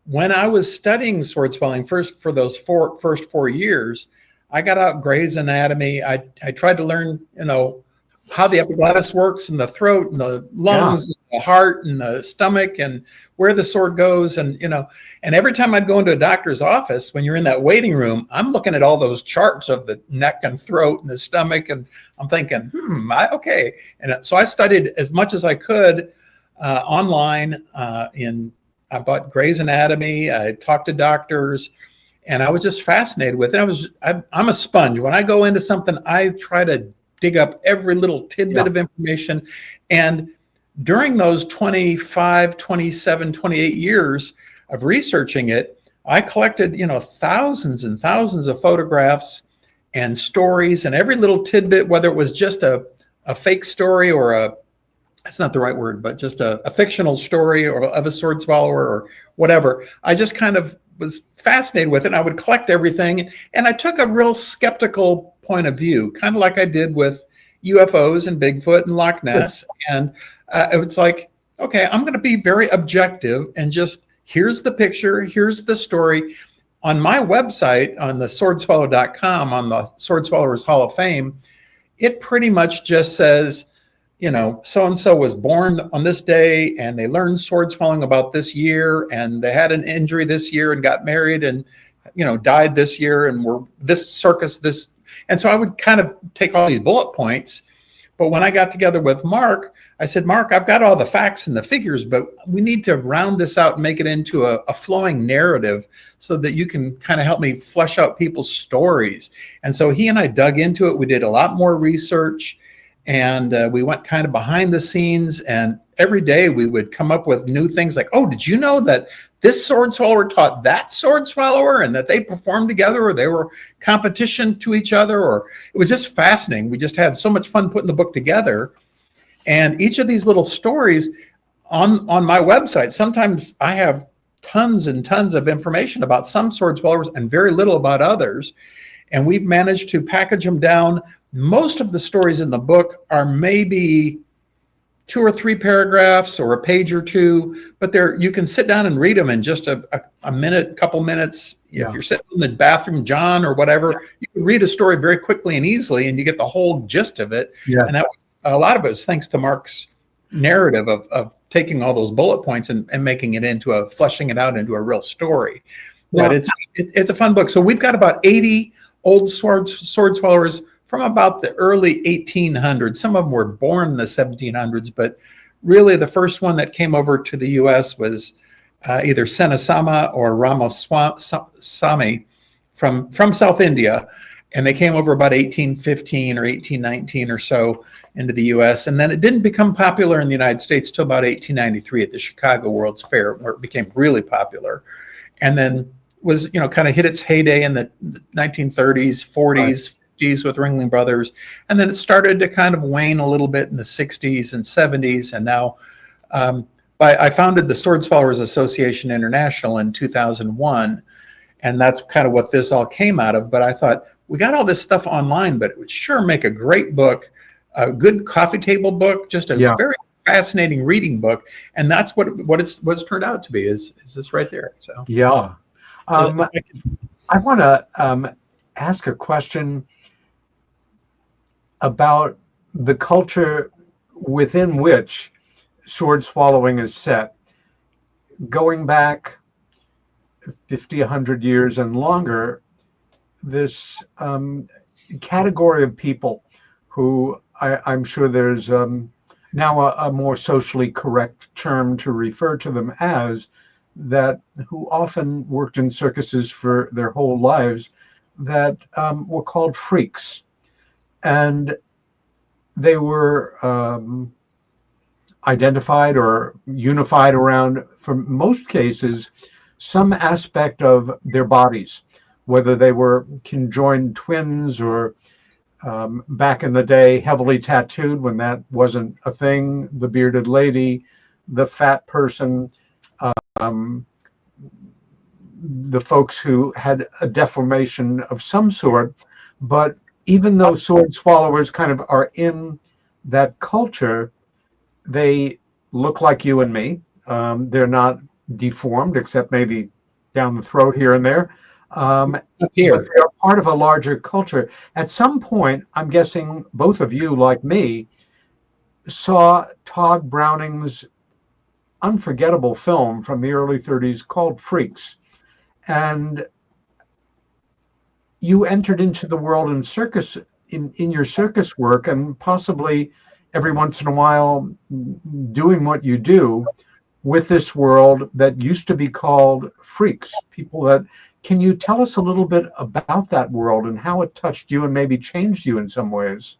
When I was studying sword swallowing first for those first 4 years, I got out Gray's Anatomy. I tried to learn, how the epiglottis works and the throat and the lungs, and the heart and the stomach and where the sword goes. And every time I'd go into a doctor's office, when you're in that waiting room, I'm looking at all those charts of the neck and throat and the stomach. And I'm thinking, okay. And so I studied as much as I could online. I bought Gray's Anatomy. I talked to doctors, and I was just fascinated with it. I'm a sponge. When I go into something, I try to dig up every little tidbit of information. And during those 25, 27, 28 years of researching it, I collected, thousands and thousands of photographs and stories, and every little tidbit, whether it was just a fake story or that's not the right word, but just a fictional story or of a sword swallower or whatever. I just kind of was fascinated with it. And I would collect everything, and I took a real skeptical point of view, kind of like I did with UFOs and Bigfoot and Loch Ness. And it was like, okay, I'm going to be very objective and just, here's the picture, here's the story. On my website, on the swordswallow.com, on the Sword Swallowers Hall of Fame, it pretty much just says, so-and-so was born on this day, and they learned sword swallowing about this year, and they had an injury this year and got married and, died this year, and were this circus, this. And so I would kind of take all these bullet points. But when I got together with Mark, I said, Mark, I've got all the facts and the figures, but we need to round this out and make it into a flowing narrative so that you can kind of help me flesh out people's stories. And so he and I dug into it. We did a lot more research, and we went kind of behind the scenes. And every day we would come up with new things like, oh, did you know that this sword swallower taught that sword swallower, and that they performed together, or they were competition to each other? Or it was just fascinating. We just had so much fun putting the book together. And each of these little stories on my website, sometimes I have tons and tons of information about some sword swallowers and very little about others. And we've managed to package them down. Most of the stories in the book are maybe 2 or 3 paragraphs or a page or 2, but you can sit down and read them in just a minute, couple minutes. If you're sitting in the bathroom, John, or whatever, you can read a story very quickly and easily, and you get the whole gist of it. And that was, a lot of it was thanks to Mark's narrative of taking all those bullet points and making it fleshing it out into a real story. But it's a fun book. So we've got about 80 old sword swallowers from about the early 1800s. Some of them were born in the 1700s, but really the first one that came over to the U.S. was either Senasama or Ramaswamy from South India. And they came over about 1815 or 1819 or so into the U.S. And then it didn't become popular in the United States till about 1893 at the Chicago World's Fair, where it became really popular. And then was, kind of hit its heyday in the 1930s, 40s, 50s with Ringling Brothers. And then it started to kind of wane a little bit in the 60s and 70s. And now I founded the Sword Swallowers Association International in 2001. And that's kind of what this all came out of. But I thought, we got all this stuff online, but it would sure make a great book, a good coffee table book, just a very fascinating reading book, and that's what's turned out to be is this right there. So Yeah. I want to ask a question about the culture within which sword swallowing is set, going back 50, 100 years and longer. This category of people who I'm sure there's now a more socially correct term to refer to them as, that who often worked in circuses for their whole lives, that were called freaks. And they were identified or unified around, for most cases, some aspect of their bodies, whether they were conjoined twins or back in the day, heavily tattooed when that wasn't a thing, the bearded lady, the fat person, the folks who had a deformation of some sort. But even though sword swallowers kind of are in that culture, they look like you and me. They're not deformed, except maybe down the throat here and there. But they're part of a larger culture. At some point, I'm guessing both of you, like me, saw Todd Browning's unforgettable film from the early 30s called Freaks. And you entered into the world in circus, in your circus work, and possibly every once in a while doing what you do with this world that used to be called freaks. People that, can you tell us a little bit about that world and how it touched you and maybe changed you in some ways?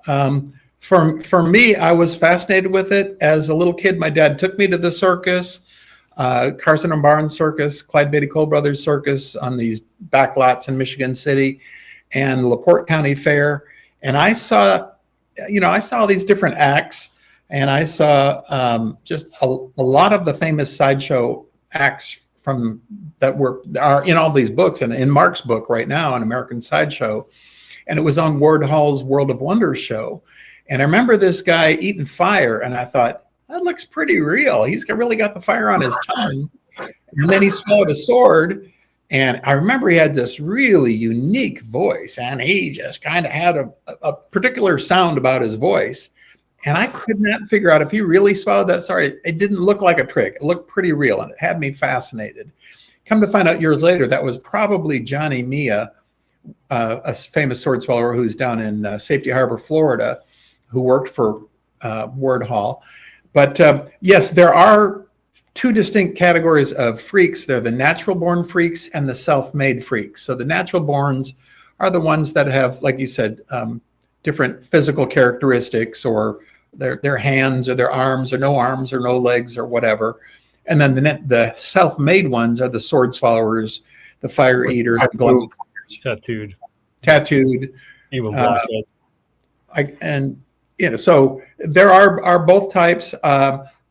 For me, I was fascinated with it. As a little kid, my dad took me to the circus, Carson and Barnes Circus, Clyde Beatty Cole Brothers Circus on these back lots in Michigan City, and the LaPorte County Fair. And I saw all these different acts, and I saw just a lot of the famous sideshow acts from that are in all these books, and in Mark's book right now, An American Sideshow. And it was on Ward Hall's World of Wonders show. And I remember this guy eating fire, and I thought, that looks pretty real. He's really got the fire on his tongue. And then he swallowed a sword. And I remember he had this really unique voice, and he just kind of had a particular sound about his voice. And I could not figure out if he really swallowed that sword. It didn't look like a trick. It looked pretty real, and it had me fascinated. Come to find out years later, that was probably Johnny Mia, a famous sword swallower who's down in Safety Harbor, Florida, who worked for Ward Hall. But yes, there are two distinct categories of freaks. They're the natural born freaks and the self-made freaks. So the natural borns are the ones that have, like you said, different physical characteristics, or their hands or their arms or no legs or whatever. And then the self-made ones are the sword swallowers, the fire eaters, the glove tattooed, even blockhead. So there are both types.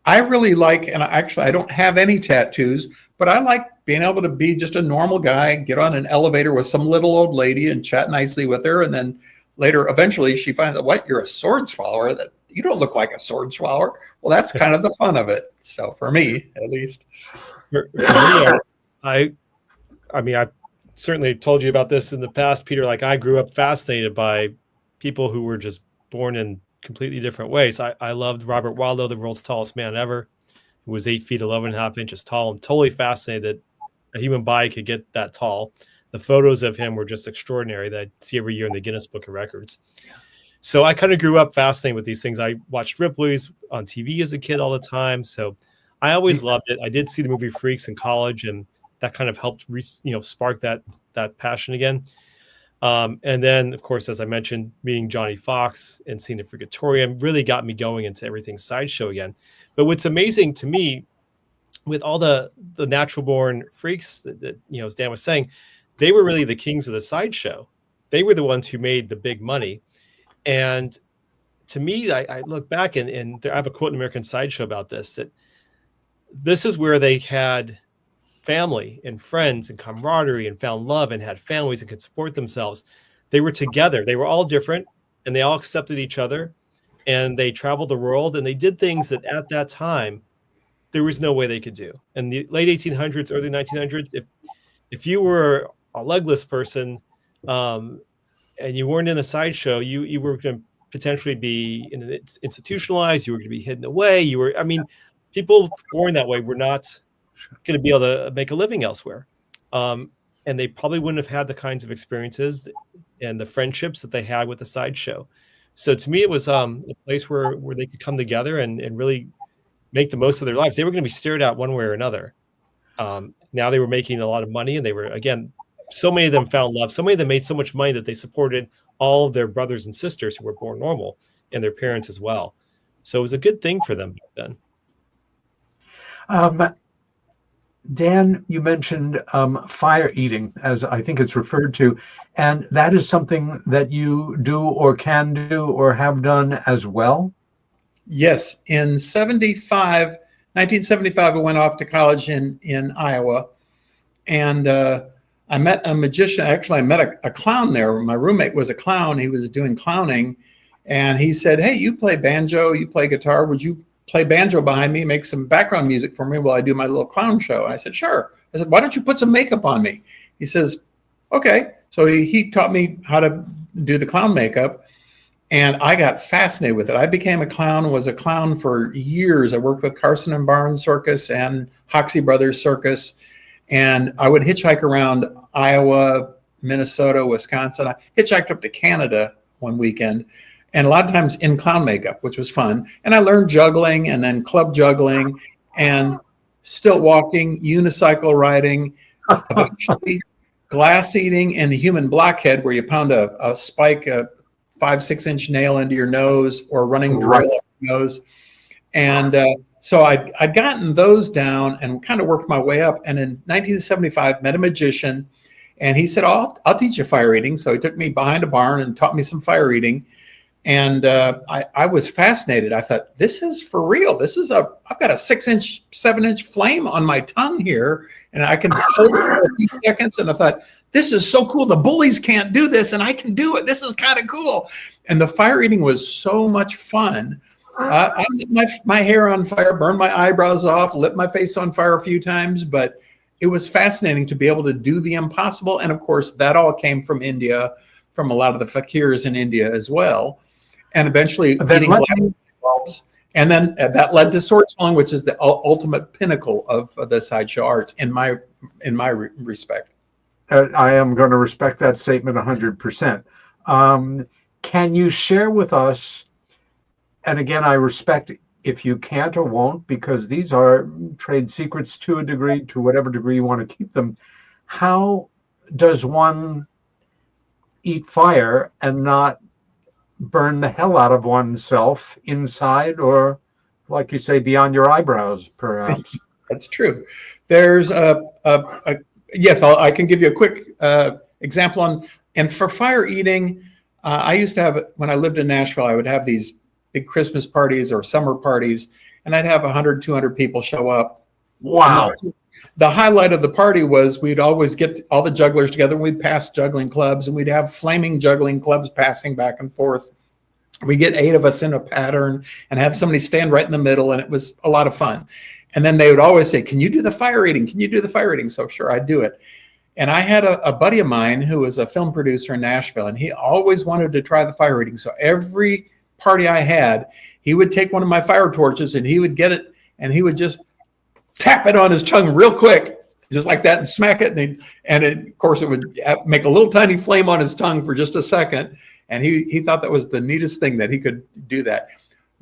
I really like, and I don't have any tattoos, but I like being able to be just a normal guy, get on an elevator with some little old lady and chat nicely with her. And then later, eventually she finds out, what, you're a sword swallower? That you don't look like a sword swallower. Well, that's kind of the fun of it. So for me, at least. For me, I mean, I certainly told you about this in the past, Peter. Like, I grew up fascinated by people who were just born in completely different ways. I loved Robert Waldo, the world's tallest man ever, who was 8 feet 11.5 inches tall. I'm totally fascinated that a human body could get that tall. The photos of him were just extraordinary that I see every year in the Guinness Book of Records. So I kind of grew up fascinated with these things. I watched Ripley's on TV as a kid all the time. So I always loved it. I did see the movie Freaks in college, and that kind of helped spark that passion again. And then, of course, as I mentioned, meeting Johnny Fox and seeing the Freakatorium really got me going into everything Sideshow again. But what's amazing to me, with all the natural born freaks that as Dan was saying, they were really the kings of the Sideshow. They were the ones who made the big money. And to me, I look back and I have a quote in American Sideshow about this, that this is where they had family and friends and camaraderie and found love and had families and could support themselves. They were together. They were all different, and they all accepted each other. and they traveled the world, and they did things that at that time there was no way they could do. In the late 1800s, early 1900s, if you were a legless person, and you weren't in a sideshow, you were going to potentially be institutionalized. You were going to be hidden away. People born that way were not going to be able to make a living elsewhere. And they probably wouldn't have had the kinds of experiences and the friendships that they had with the sideshow. So to me, it was a place where they could come together and really make the most of their lives. They were going to be stared at one way or another. Now they were making a lot of money, and they were, again, so many of them found love. So many of them made so much money that they supported all of their brothers and sisters who were born normal, and their parents as well. So it was a good thing for them back then. Dan, you mentioned fire eating, as I think it's referred to, and that is something that you do or can do or have done as well? Yes. In 1975, I went off to college in Iowa, and I met a magician. Actually, I met a clown there. My roommate was a clown. He was doing clowning, and he said, "Hey, you play banjo, you play guitar. Would you play banjo behind me, make some background music for me while I do my little clown show?" And I said, "Sure." I said, "Why don't you put some makeup on me?" He says, "Okay." So he taught me how to do the clown makeup, and I got fascinated with it. I became a clown, was a clown for years. I worked with Carson and Barnes Circus and Hoxie Brothers Circus, and I would hitchhike around Iowa, Minnesota, Wisconsin. I hitchhiked up to Canada one weekend, and a lot of times in clown makeup, which was fun. And I learned juggling, and then club juggling, and stilt walking, unicycle riding, eventually glass eating, and the human blockhead, where you pound a spike, a 5-6 inch nail into your nose, or running drill up your nose. And so I'd gotten those down and kind of worked my way up. And in 1975, met a magician, and he said, "Oh, I'll teach you fire eating." So he took me behind a barn and taught me some fire eating. And I was fascinated. I thought, this is for real. I've got a 6-inch, 7-inch flame on my tongue here, and I can hold it for a few seconds. And I thought, this is so cool. The bullies can't do this, and I can do it. This is kind of cool. And the fire eating was so much fun. I lit my hair on fire, burned my eyebrows off, lit my face on fire a few times, but it was fascinating to be able to do the impossible. And of course, that all came from India, from a lot of the fakirs in India as well. And eventually eating bulbs. And then that led to sword swallowing, which is the ultimate pinnacle of the sideshow arts in my respect. I am going to respect that statement 100%. Can you share with us, and again, I respect if you can't or won't, because these are trade secrets to a degree, to whatever degree you want to keep them. How does one eat fire and not burn the hell out of oneself inside, or, like you say, beyond your eyebrows, perhaps? That's true. There's yes, I can give you a quick example on. And for fire eating, I used to have, when I lived in Nashville, I would have these big Christmas parties or summer parties, and I'd have 100, 200 people show up. Wow. The highlight of the party was we'd always get all the jugglers together, and we'd pass juggling clubs, and we'd have flaming juggling clubs passing back and forth. We get 8 of us in a pattern and have somebody stand right in the middle, and it was a lot of fun. And then they would always say, "Can you do the fire eating? Can you do the fire eating?" So sure, I'd do it. And I had a buddy of mine who was a film producer in Nashville, and he always wanted to try the fire eating. So every party I had, he would take one of my fire torches, and he would get it, and he would just tap it on his tongue real quick, just like that, and smack it. And of course, it would make a little tiny flame on his tongue for just a second. And he thought that was the neatest thing, that he could do that.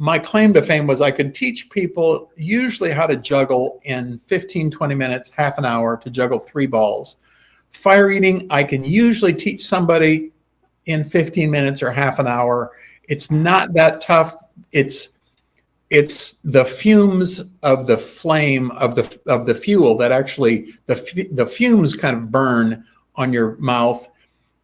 My claim to fame was I could teach people usually how to juggle in 15, 20 minutes, half an hour to juggle 3 balls. Fire eating, I can usually teach somebody in 15 minutes or half an hour. It's not that tough. It's the fumes of the flame of the fuel that actually the fumes kind of burn on your mouth.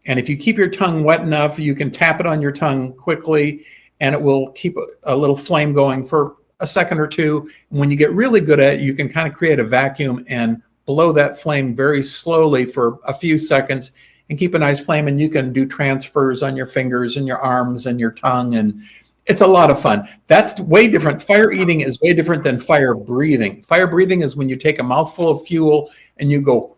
And if you keep your tongue wet enough, you can tap it on your tongue quickly, and it will keep a little flame going for a second or two. And when you get really good at it, you can kind of create a vacuum and blow that flame very slowly for a few seconds and keep a nice flame. And you can do transfers on your fingers and your arms and your tongue, and It's a lot of fun. That's way different. Fire eating is way different than fire breathing. Fire breathing is when you take a mouthful of fuel and you go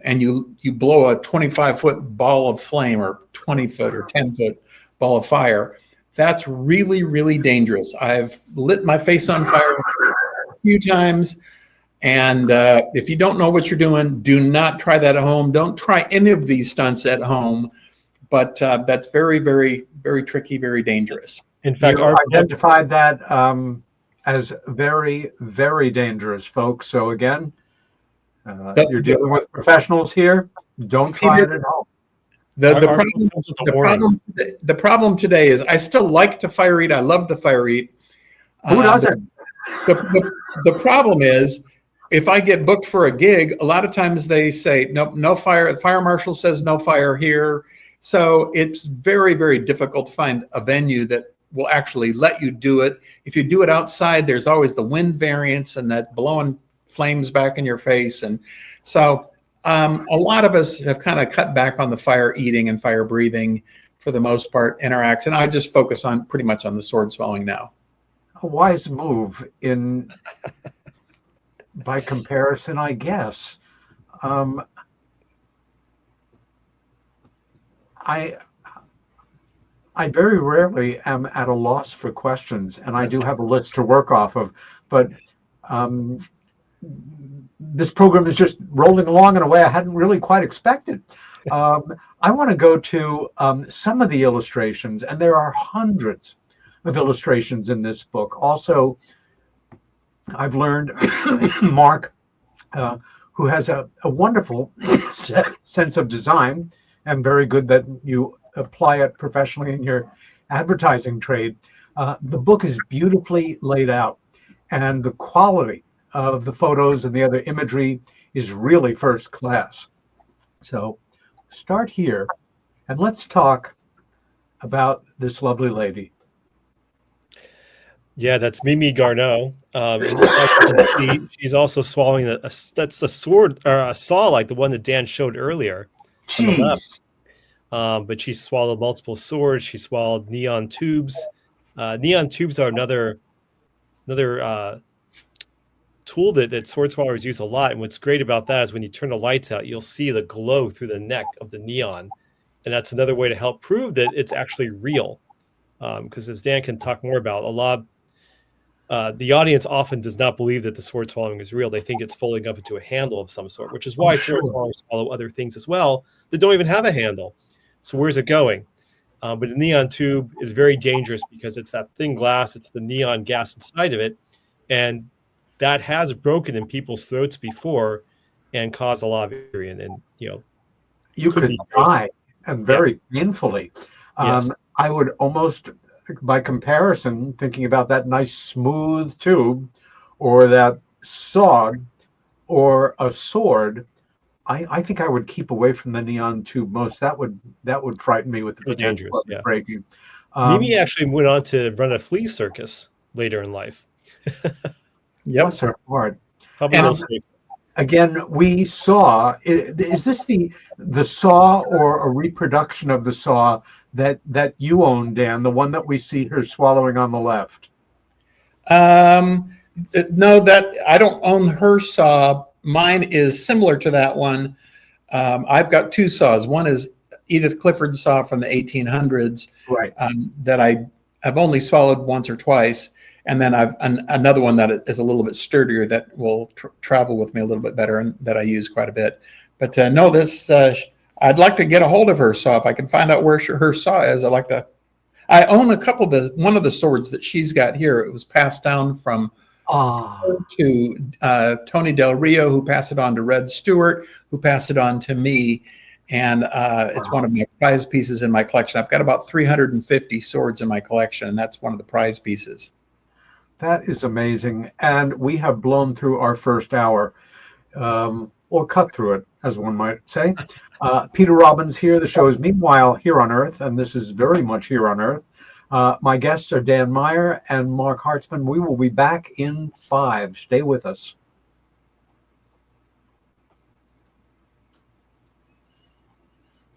and you blow a 25-foot ball of flame or 20-foot or 10-foot ball of fire. That's really, really dangerous. I've lit my face on fire a few times. And if you don't know what you're doing, do not try that at home. Don't try any of these stunts at home. But that's very, very, very tricky, very dangerous. In fact, you identified that as very, very dangerous, folks. So again, you're dealing with professionals here. Don't try it at home. The problem today is I still like to fire eat. I love to fire eat. Who doesn't? The problem is, if I get booked for a gig, a lot of times they say, no fire. The fire marshal says no fire here. So it's very, very difficult to find a venue that will actually let you do it. If you do it outside, there's always the wind variance and that blowing flames back in your face. And so a lot of us have kind of cut back on the fire eating and fire breathing for the most part in our acts. And I just focus on pretty much on the sword swallowing now. A wise move by comparison, I guess. I very rarely am at a loss for questions, and I do have a list to work off of, but this program is just rolling along in a way I hadn't really quite expected. I want to go to some of the illustrations, and there are hundreds of illustrations in this book. Also, I've learned Mark, who has a wonderful sense of design, and very good that you apply it professionally in your advertising trade. The book is beautifully laid out, and the quality of the photos and the other imagery is really first class. So start here, and let's talk about this lovely lady. Yeah, that's Mimi Garneau. And as you can see, she's also swallowing that's a sword or a saw like the one that Dan showed earlier. Jeez. But she swallowed multiple swords. She swallowed neon tubes. Neon tubes are another tool that sword swallowers use a lot. And what's great about that is when you turn the lights out, you'll see the glow through the neck of the neon. And that's another way to help prove that it's actually real. Because as Dan can talk more about, the audience often does not believe that the sword swallowing is real. They think it's folding up into a handle of some sort, which is why sword swallowers swallow other things as well that don't even have a handle. So where's it going? But the neon tube is very dangerous because it's that thin glass. It's the neon gas inside of it. And that has broken in people's throats before and caused a lot of injury. And you could die, and very painfully. Yes. I would almost, by comparison, thinking about that nice smooth tube or that saw or a sword, I think I would keep away from the neon tube most. That would frighten me with the potential of breaking. Mimi actually went on to run a flea circus later in life. Bless her heart. Probably a little safer. Again, we saw, is this the saw or a reproduction of the saw that you own, Dan, the one that we see her swallowing on the left? No, that I don't own her saw. Mine is similar to that one. I've got two saws. One is Edith Clifford's saw from the 1800s, right? That I've only swallowed once or twice. And then I've another one that is a little bit sturdier that will travel with me a little bit better and that I use quite a bit. But no, this I'd like to get a hold of her saw. If I can find out where her saw is, I own one of the swords that she's got here. It was passed down from to Tony Del Rio, who passed it on to Red Stewart, who passed it on to me. And it's one of my prize pieces in my collection. I've got about 350 swords in my collection, and that's one of the prize pieces. That is amazing. And we have blown through our first hour, or cut through it, as one might say. Peter Robbins here. The show is Meanwhile Here on Earth, and this is very much here on Earth. My guests are Dan Meyer and Marc Hartzman. We will be back in 5. Stay with us.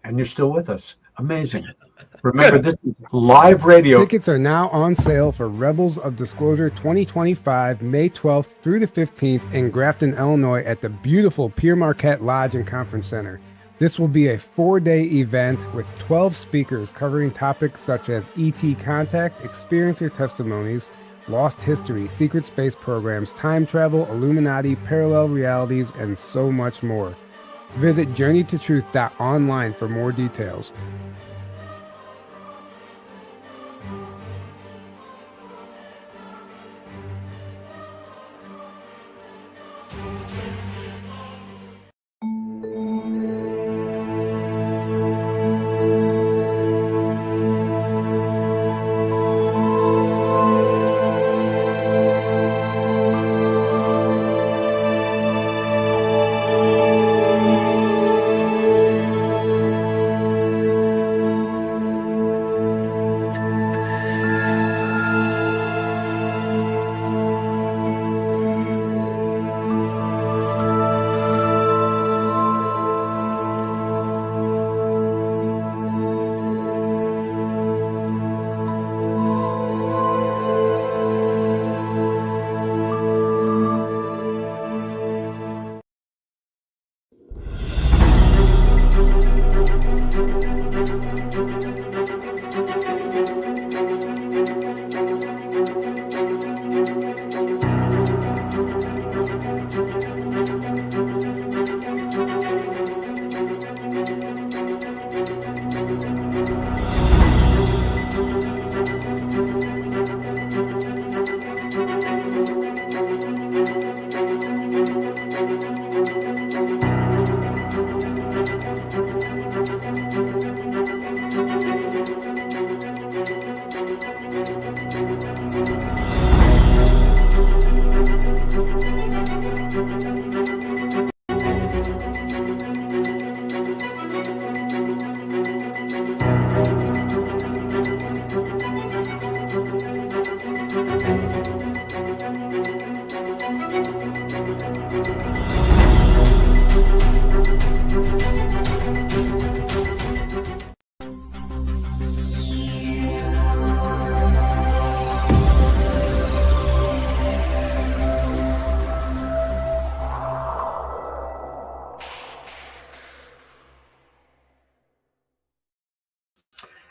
And you're still with us. Amazing. Remember, this is live radio. Tickets are now on sale for Rebels of Disclosure 2025, May 12th through the 15th in Grafton, Illinois at the beautiful Pierre Marquette Lodge and Conference Center. This will be a 4-day event with 12 speakers covering topics such as ET contact, experiencer testimonies, lost history, secret space programs, time travel, Illuminati, parallel realities, and so much more. Visit journeytotruth.online for more details.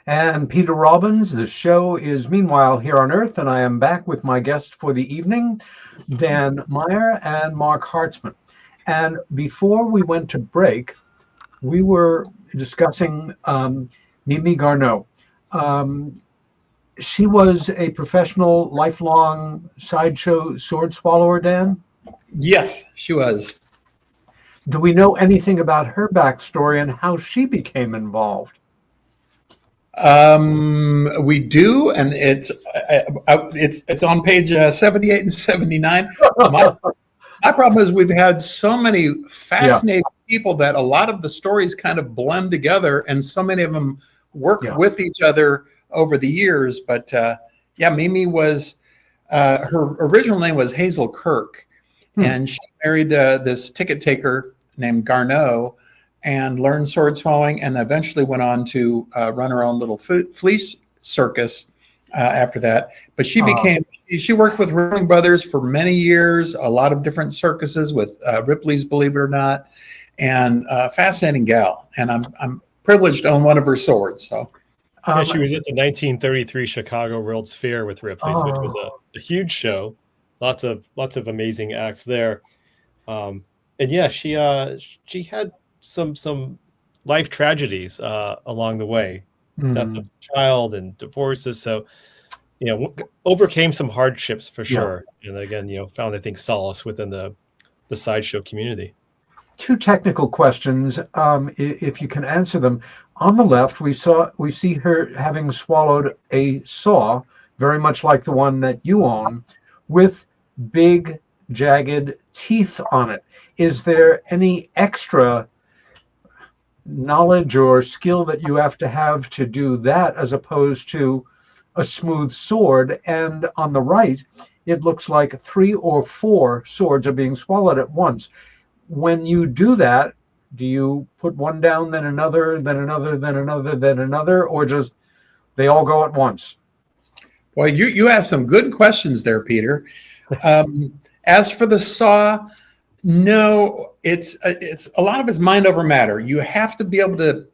And Peter Robbins. The show is Meanwhile Here on Earth, and I am back with my guest for the evening, Dan Meyer and Marc Hartzman. And before we went to break, we were discussing Mimi Garneau. She was a professional, lifelong Sideshow sword swallower, Dan? Yes, she was. Do we know anything about her backstory and how she became involved? We do, and it's on page 78 and 79. My problem is we've had so many fascinating people that a lot of the stories kind of blend together, and so many of them work with each other over the years. But Mimi was her original name was Hazel Kirk, and she married this ticket taker named Garneau, and learned sword swallowing, and eventually went on to run her own little fleece circus after that. But she she worked with Ringling Brothers for many years, a lot of different circuses with Ripley's, believe it or not, and fascinating gal. And I'm privileged to own one of her swords. So she was at the 1933 Chicago World's Fair with Ripley's, which was a huge show. Lots of amazing acts there. And she had some life tragedies along the way, death of a child and divorces. So, overcame some hardships for sure. And again, found, I think, solace within the Sideshow community. Two technical questions, if you can answer them. On the left, we see her having swallowed a saw, very much like the one that you own, with big, jagged teeth on it. Is there any extra knowledge or skill that you have to do that as opposed to a smooth sword? And on the right, it looks like 3 or 4 swords are being swallowed at once. When you do that, do you put one down, then another, then another, then another, then another, or just They all go at once. Well, you asked some good questions there, Peter. As for the saw, no, it's a lot of it's mind over matter. You have to be able to.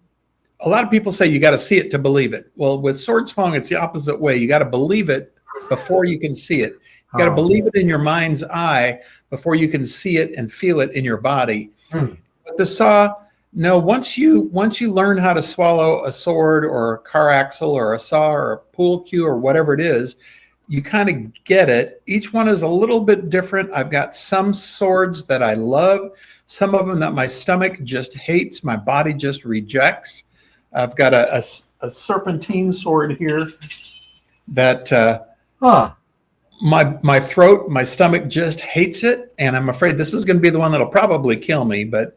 A lot of people say you got to see it to believe it. Well, with sword swallowing, it's the opposite way. You got to believe it before you can see it. You got to believe it in your mind's eye before you can see it and feel it in your body. But the saw, no, once you learn how to swallow a sword or a car axle or a saw or a pool cue or whatever it is, you kind of get it. Each one is a little bit different. I've got some swords that I love, some of them that my stomach just hates, my body just rejects. I've got a serpentine sword here that my throat, my stomach just hates it, and I'm afraid this is going to be the one that'll probably kill me. But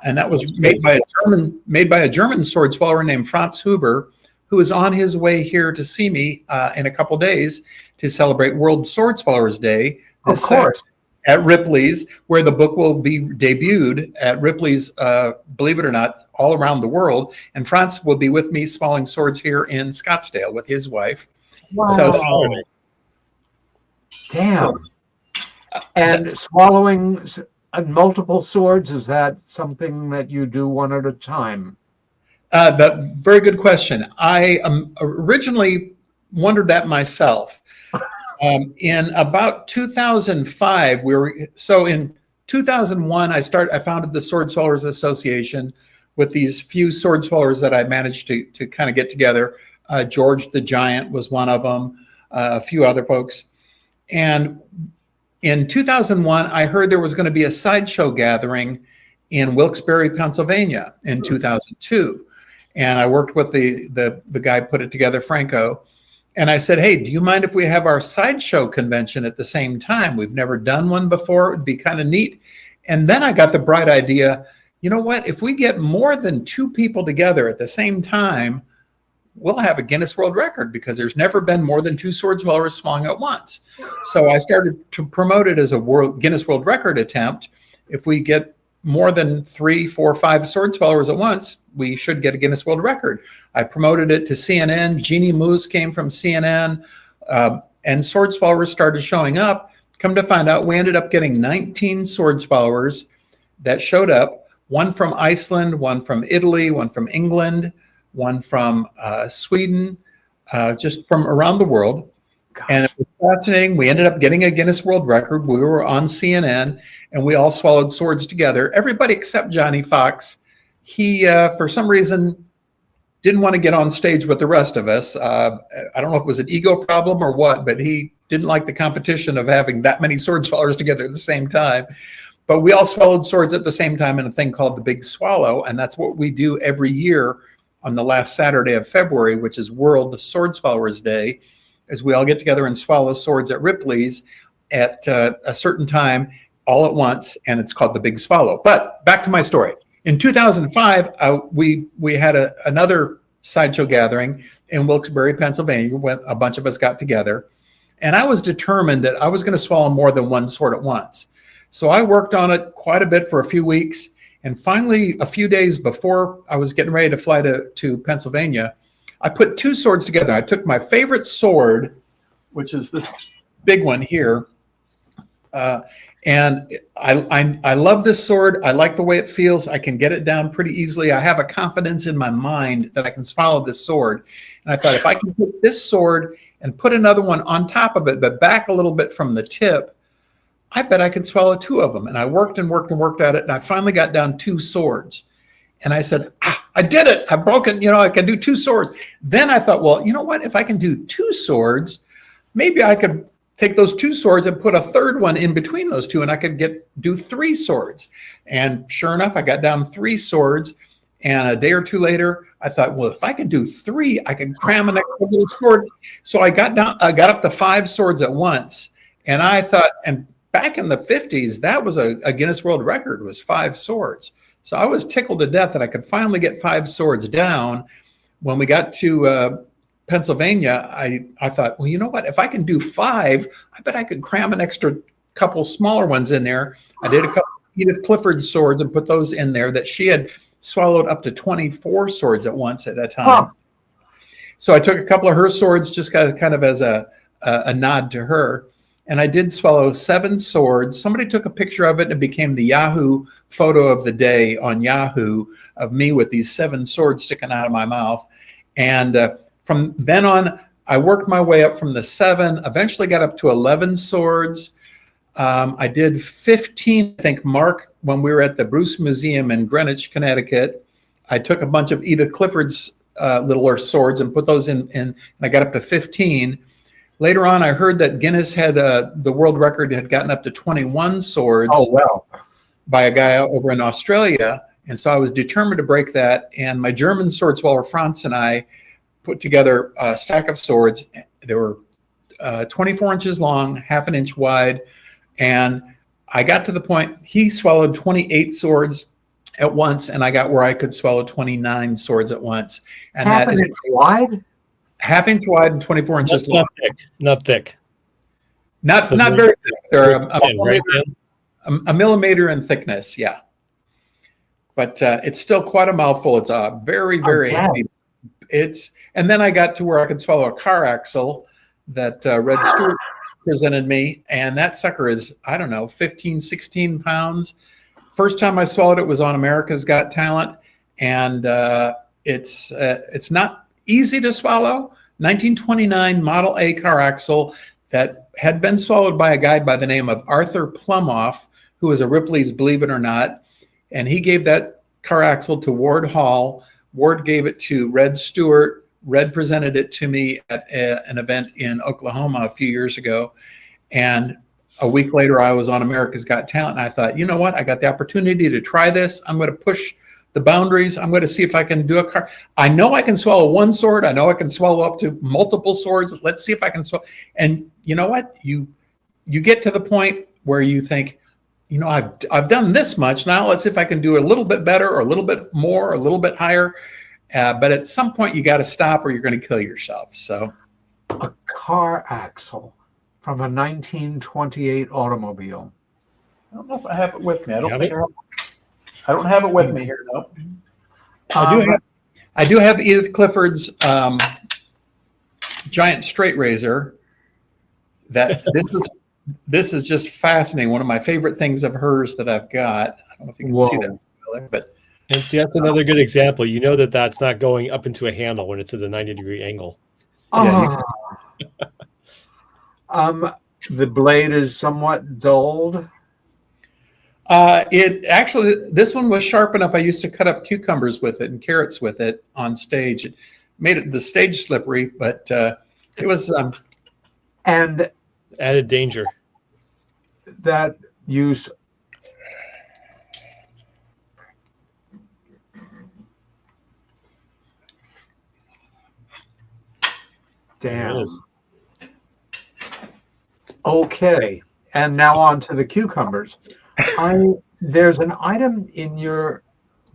and that was made by a German sword swallower named Franz Huber, who is on his way here to see me in a couple days to celebrate World Sword Swallowers Day. Of course. At Ripley's, where the book will be debuted at Ripley's, believe it or not, all around the world. And Franz will be with me swallowing swords here in Scottsdale with his wife. Wow. So, damn. And swallowing multiple swords, is that something that you do one at a time? Very good question. I originally wondered that myself. In about 2005, in 2001, I founded the Sword Swallowers Association with these few sword swallowers that I managed to kind of get together. George the Giant was one of them, a few other folks. And in 2001, I heard there was going to be a Sideshow gathering in Wilkes-Barre, Pennsylvania in 2002. And I worked with the guy who put it together, Franco. And I said, hey, do you mind if we have our Sideshow convention at the same time? We've never done one before. It'd be kind of neat. And then I got the bright idea, you know what? If we get more than 2 people together at the same time, we'll have a Guinness World Record, because there's never been more than 2 sword swallowers swallowing at once. So I started to promote it as a Guinness World Record attempt. If we get more than 3, 4, 5 sword swallowers at once, we should get a Guinness World Record. I promoted it to CNN. Jeannie Moose came from CNN, and sword swallowers started showing up. Come to find out, we ended up getting 19 sword swallowers that showed up, one from Iceland, one from Italy, one from England, one from Sweden, just from around the world. Gosh. And it was fascinating. We ended up getting a Guinness World Record. We were on CNN, and we all swallowed swords together. Everybody except Johnny Fox. He, for some reason, didn't want to get on stage with the rest of us. I don't know if it was an ego problem or what, but he didn't like the competition of having that many sword swallowers together at the same time. But we all swallowed swords at the same time in a thing called the Big Swallow, and that's what we do every year on the last Saturday of February, which is World Sword Swallowers Day, is we all get together and swallow swords at Ripley's at a certain time all at once, and it's called the Big Swallow. But back to my story. In 2005, we had another Sideshow gathering in Wilkes-Barre, Pennsylvania, when a bunch of us got together, and I was determined that I was going to swallow more than one sword at once. So I worked on it quite a bit for a few weeks, and finally, a few days before I was getting ready to fly to Pennsylvania, I put 2 swords together. I took my favorite sword, which is this big one here, and I love this sword. I like the way it feels. I can get it down pretty easily. I have a confidence in my mind that I can swallow this sword. And I thought, if I can put this sword and put another one on top of it, but back a little bit from the tip, I bet I could swallow 2 of them. And I worked and worked and worked at it, and I finally got down 2 swords. And I said, I did it. I've broken, I can do 2 swords. Then I thought, well, you know what? If I can do 2 swords, maybe I could take those 2 swords and put a third one in between those 2, and I could do 3 swords. And sure enough, I got down 3 swords. And a day or 2 later, I thought, well, if I can do 3, I can cram an extra little sword. So I got up to 5 swords at once. And I thought, and back in the 50s, that was a Guinness World Record, was 5 swords. So I was tickled to death that I could finally get 5 swords down. When we got to Pennsylvania, I thought, well, you know what? If I can do 5, I bet I could cram an extra couple smaller ones in there. I did a couple of Edith Clifford swords and put those in there that she had swallowed up to 24 swords at once at a time. Huh. So I took a couple of her swords, just kind of as a nod to her. And I did swallow 7 swords. Somebody took a picture of it, and it became the Yahoo photo of the day on Yahoo of me with these 7 swords sticking out of my mouth. And from then on, I worked my way up from the 7, eventually got up to 11 swords. I did 15, I think, Mark, when we were at the Bruce Museum in Greenwich, Connecticut. I took a bunch of Edith Clifford's littler swords and put those in, and I got up to 15. Later on, I heard that Guinness had the world record had gotten up to 21 swords. Oh, wow. By a guy over in Australia. And so I was determined to break that. And my German sword swaller, Franz, and I put together a stack of swords. They were 24 inches long, half an inch wide. And I got to the point, he swallowed 28 swords at once, and I got where I could swallow 29 swords at once. And half an inch wide? Half inch wide and 24 inches long. Not thick. Not very thick. They're a millimeter in thickness, yeah. But it's still quite a mouthful. It's very, very heavy. And then I got to where I could swallow a car axle that Red Stewart presented me, and that sucker is, I don't know, 15, 16 pounds. First time I swallowed it was on America's Got Talent, and it's not easy to swallow. 1929 Model A car axle that had been swallowed by a guy by the name of Arthur Plumoff, who was a Ripley's Believe It or Not, and he gave that car axle to Ward Hall. Ward gave it to Red Stewart. Red presented it to me at an event in Oklahoma a few years ago, and a week later I was on America's Got Talent, and I thought, you know what, I got the opportunity to try this. I'm going to push the boundaries. I'm going to see if I can do a car. I know I can swallow one sword. I know I can swallow up to multiple swords. Let's see if I can swallow. And you know what? You get to the point where you think, you know, I've done this much. Now let's see if I can do a little bit better or a little bit more or a little bit higher. But at some point you got to stop or you're going to kill yourself. So a car axle from a 1928 automobile. I don't know if I have it with me. I don't have it with me here. No. I do have Edith Clifford's giant straight razor. That this is just fascinating. One of my favorite things of hers that I've got. I don't know if you can see that, but and see, that's another good example. You know that that's not going up into a handle when it's at a 90-degree angle. The blade is somewhat dulled. It actually, this one was sharp enough. I used to cut up cucumbers with it and carrots with it on stage. It made it the stage slippery, but it was and added danger. That use. Damn. Okay, and now on to the cucumbers. There's an item in your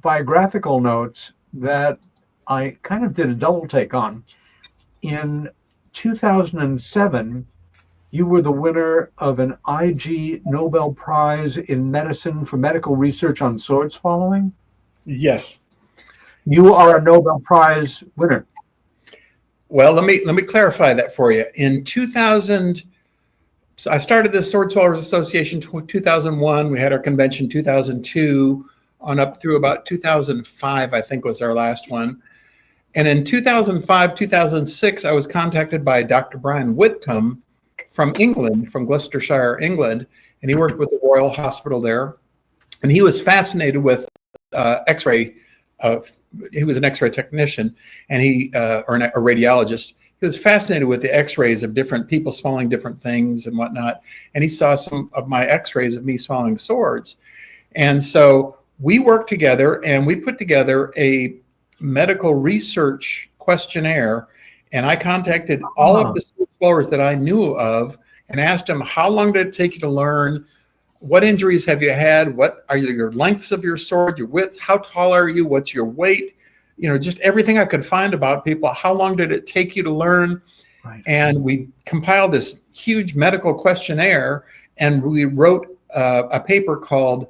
biographical notes that I kind of did a double take on. In 2007, you were the winner of an Ig Nobel Prize in medicine for medical research on sword swallowing. Yes. You are a Nobel Prize winner. Well, let me clarify that for you. In 2000, so I started the Sword Swallowers Association 2001. We had our convention 2002 on up through about 2005, I think was our last one. And in 2005, 2006, I was contacted by Dr. Brian Whitcomb from England, from Gloucestershire, England, and he worked with the Royal Hospital there. And he was fascinated with X-ray. He was an X-ray technician, and a radiologist. He was fascinated with the X-rays of different people swallowing different things and whatnot. And he saw some of my X-rays of me swallowing swords. And so we worked together, and we put together a medical research questionnaire. And I contacted all of the sword swallowers that I knew of and asked them, how long did it take you to learn? What injuries have you had? What are your lengths of your sword, your width? How tall are you? What's your weight? You know, just everything I could find about people. How long did it take you to learn? Right. And we compiled this huge medical questionnaire, and we wrote a paper called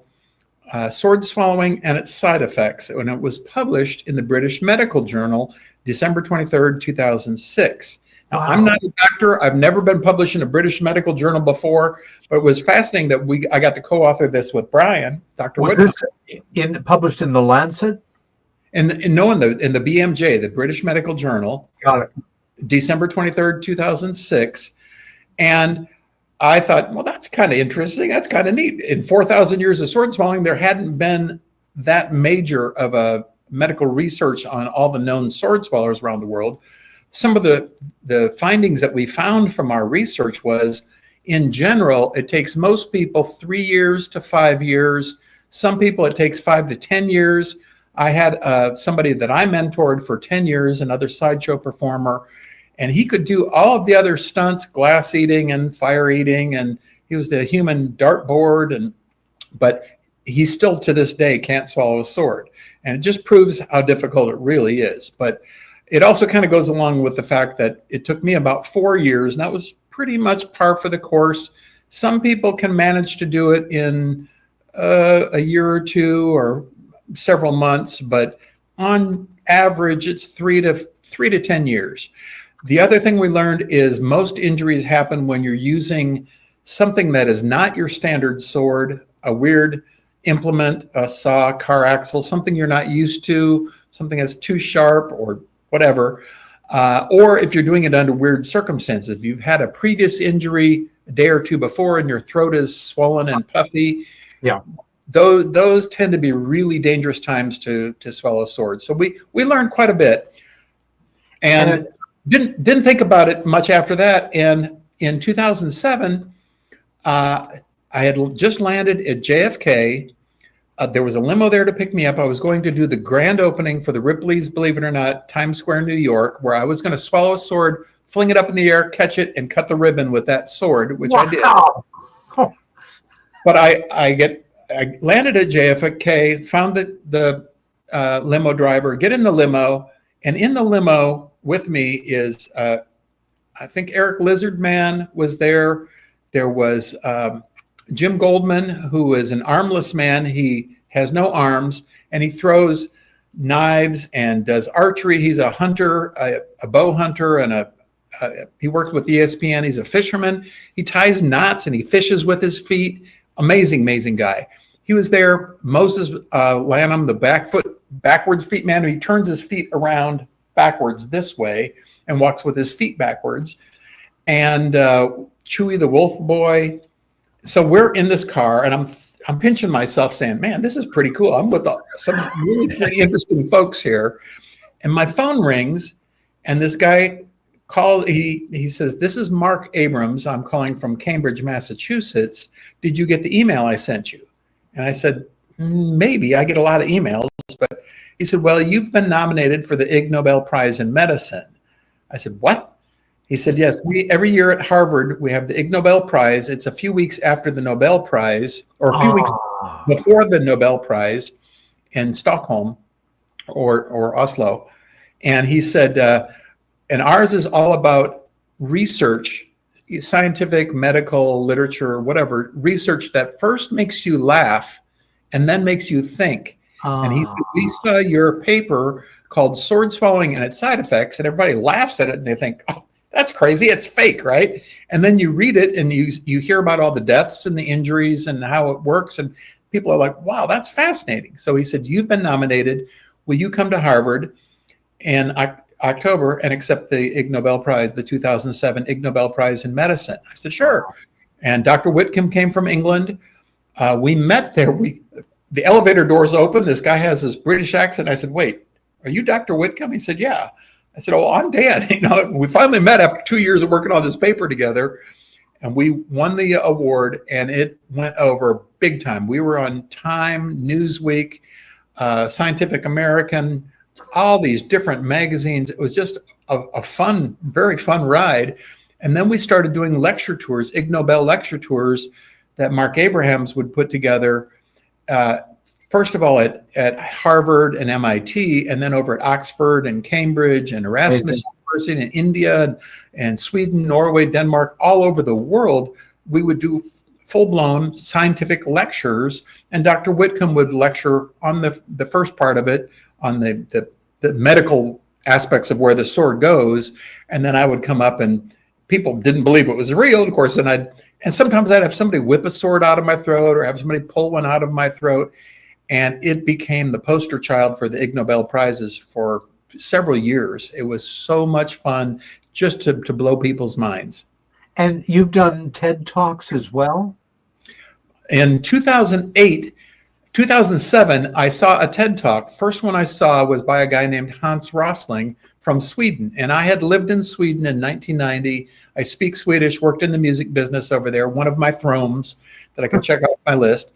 Sword Swallowing and Its Side Effects, and it was published in the British Medical Journal, December 23rd, 2006. Now, Wow. I'm not a doctor. I've never been published in a British medical journal before, but it was fascinating that I got to co-author this with Brian, Dr. Was Whitcomb. this published in the Lancet? In the BMJ, the British Medical Journal, Got it. December 23rd, 2006. And I thought, well, that's kind of interesting. That's kind of neat. In 4,000 years of sword swallowing, there hadn't been that major of a medical research on all the known sword swallowers around the world. Some of the findings that we found from our research was, in general, it takes most people 3 years to 5 years. Some people, it takes 5 to 10 years. I had somebody that I mentored for 10 years, another sideshow performer, and he could do all of the other stunts, glass eating and fire eating, and he was the human dartboard, but he still to this day can't swallow a sword. And it just proves how difficult it really is. But it also kind of goes along with the fact that it took me about 4 years, and that was pretty much par for the course. Some people can manage to do it in a year or two or several months, but on average, it's 3 to 10 years. The other thing we learned is most injuries happen when you're using something that is not your standard sword, a weird implement, a saw, car axle, something you're not used to, something that's too sharp or whatever, or if you're doing it under weird circumstances. If you've had a previous injury a day or two before and your throat is swollen and puffy, Yeah. those tend to be really dangerous times to swallow swords. So we learned quite a bit, and didn't think about it much after that. And in 2007, I had just landed at JFK. There was a limo there to pick me up. I was going to do the grand opening for the Ripley's, believe it or not, Times Square, New York, where I was going to swallow a sword, fling it up in the air, catch it, and cut the ribbon with that sword, which I did. Oh. But I landed at JFK, found the limo driver, get in the limo, and in the limo with me is, I think Eric Lizardman was there. There was Jim Goldman, who is an armless man. He has no arms, and he throws knives and does archery. He's a hunter, a bow hunter, and he worked with ESPN. He's a fisherman. He ties knots and he fishes with his feet. Amazing guy. He was there. Moses Lanham, the backwards feet man, he turns his feet around backwards this way and walks with his feet backwards. And Chewy the Wolf Boy. So we're in this car, and I'm pinching myself saying, man, this is pretty cool. I'm with some really pretty interesting folks here. And my phone rings, and this guy called. He says, this is Mark Abrams. I'm calling from Cambridge, Massachusetts. Did you get the email I sent you? And I said, maybe. I get a lot of emails. But he said, well, you've been nominated for the Ig Nobel Prize in Medicine. I said, what? He said, yes, every year at Harvard, we have the Ig Nobel Prize. It's a few weeks after the Nobel Prize, or a few weeks before the Nobel Prize in Stockholm or Oslo. And he said, and ours is all about research, scientific, medical, literature, whatever, research that first makes you laugh and then makes you think. And he said, we saw your paper called Sword Swallowing and Its Side Effects, and everybody laughs at it and they think, oh, that's crazy. It's fake, right? And then you read it and you hear about all the deaths and the injuries and how it works. And people are like, wow, that's fascinating. So he said, you've been nominated. Will you come to Harvard in October and accept the Ig Nobel Prize, the 2007 Ig Nobel Prize in Medicine? I said, sure. And Dr. Whitcomb came from England. We met there. The elevator doors open. This guy has this British accent. I said, wait, are you Dr. Whitcomb? He said, yeah. I said, oh, I'm Dan. We finally met after 2 years of working on this paper together, and we won the award, and it went over big time. We were on Time, Newsweek, Scientific American, all these different magazines. It was just a fun, very fun ride. And then we started doing lecture tours, Ig Nobel lecture tours that Mark Abrahams would put together, first of all at Harvard and MIT, and then over at Oxford and Cambridge and Erasmus University in India and Sweden, Norway, Denmark, all over the world. We would do full-blown scientific lectures, and Dr. Whitcomb would lecture on the first part of it, on the medical aspects of where the sword goes, and then I would come up, and people didn't believe it was real, of course, and sometimes I'd have somebody whip a sword out of my throat or have somebody pull one out of my throat, and it became the poster child for the Ig Nobel Prizes for several years. It was so much fun just to blow people's minds. And you've done TED Talks as well? In 2007, I saw a TED Talk. First one I saw was by a guy named Hans Rosling from Sweden. And I had lived in Sweden in 1990. I speak Swedish, worked in the music business over there, one of my thrones that I can check off my list.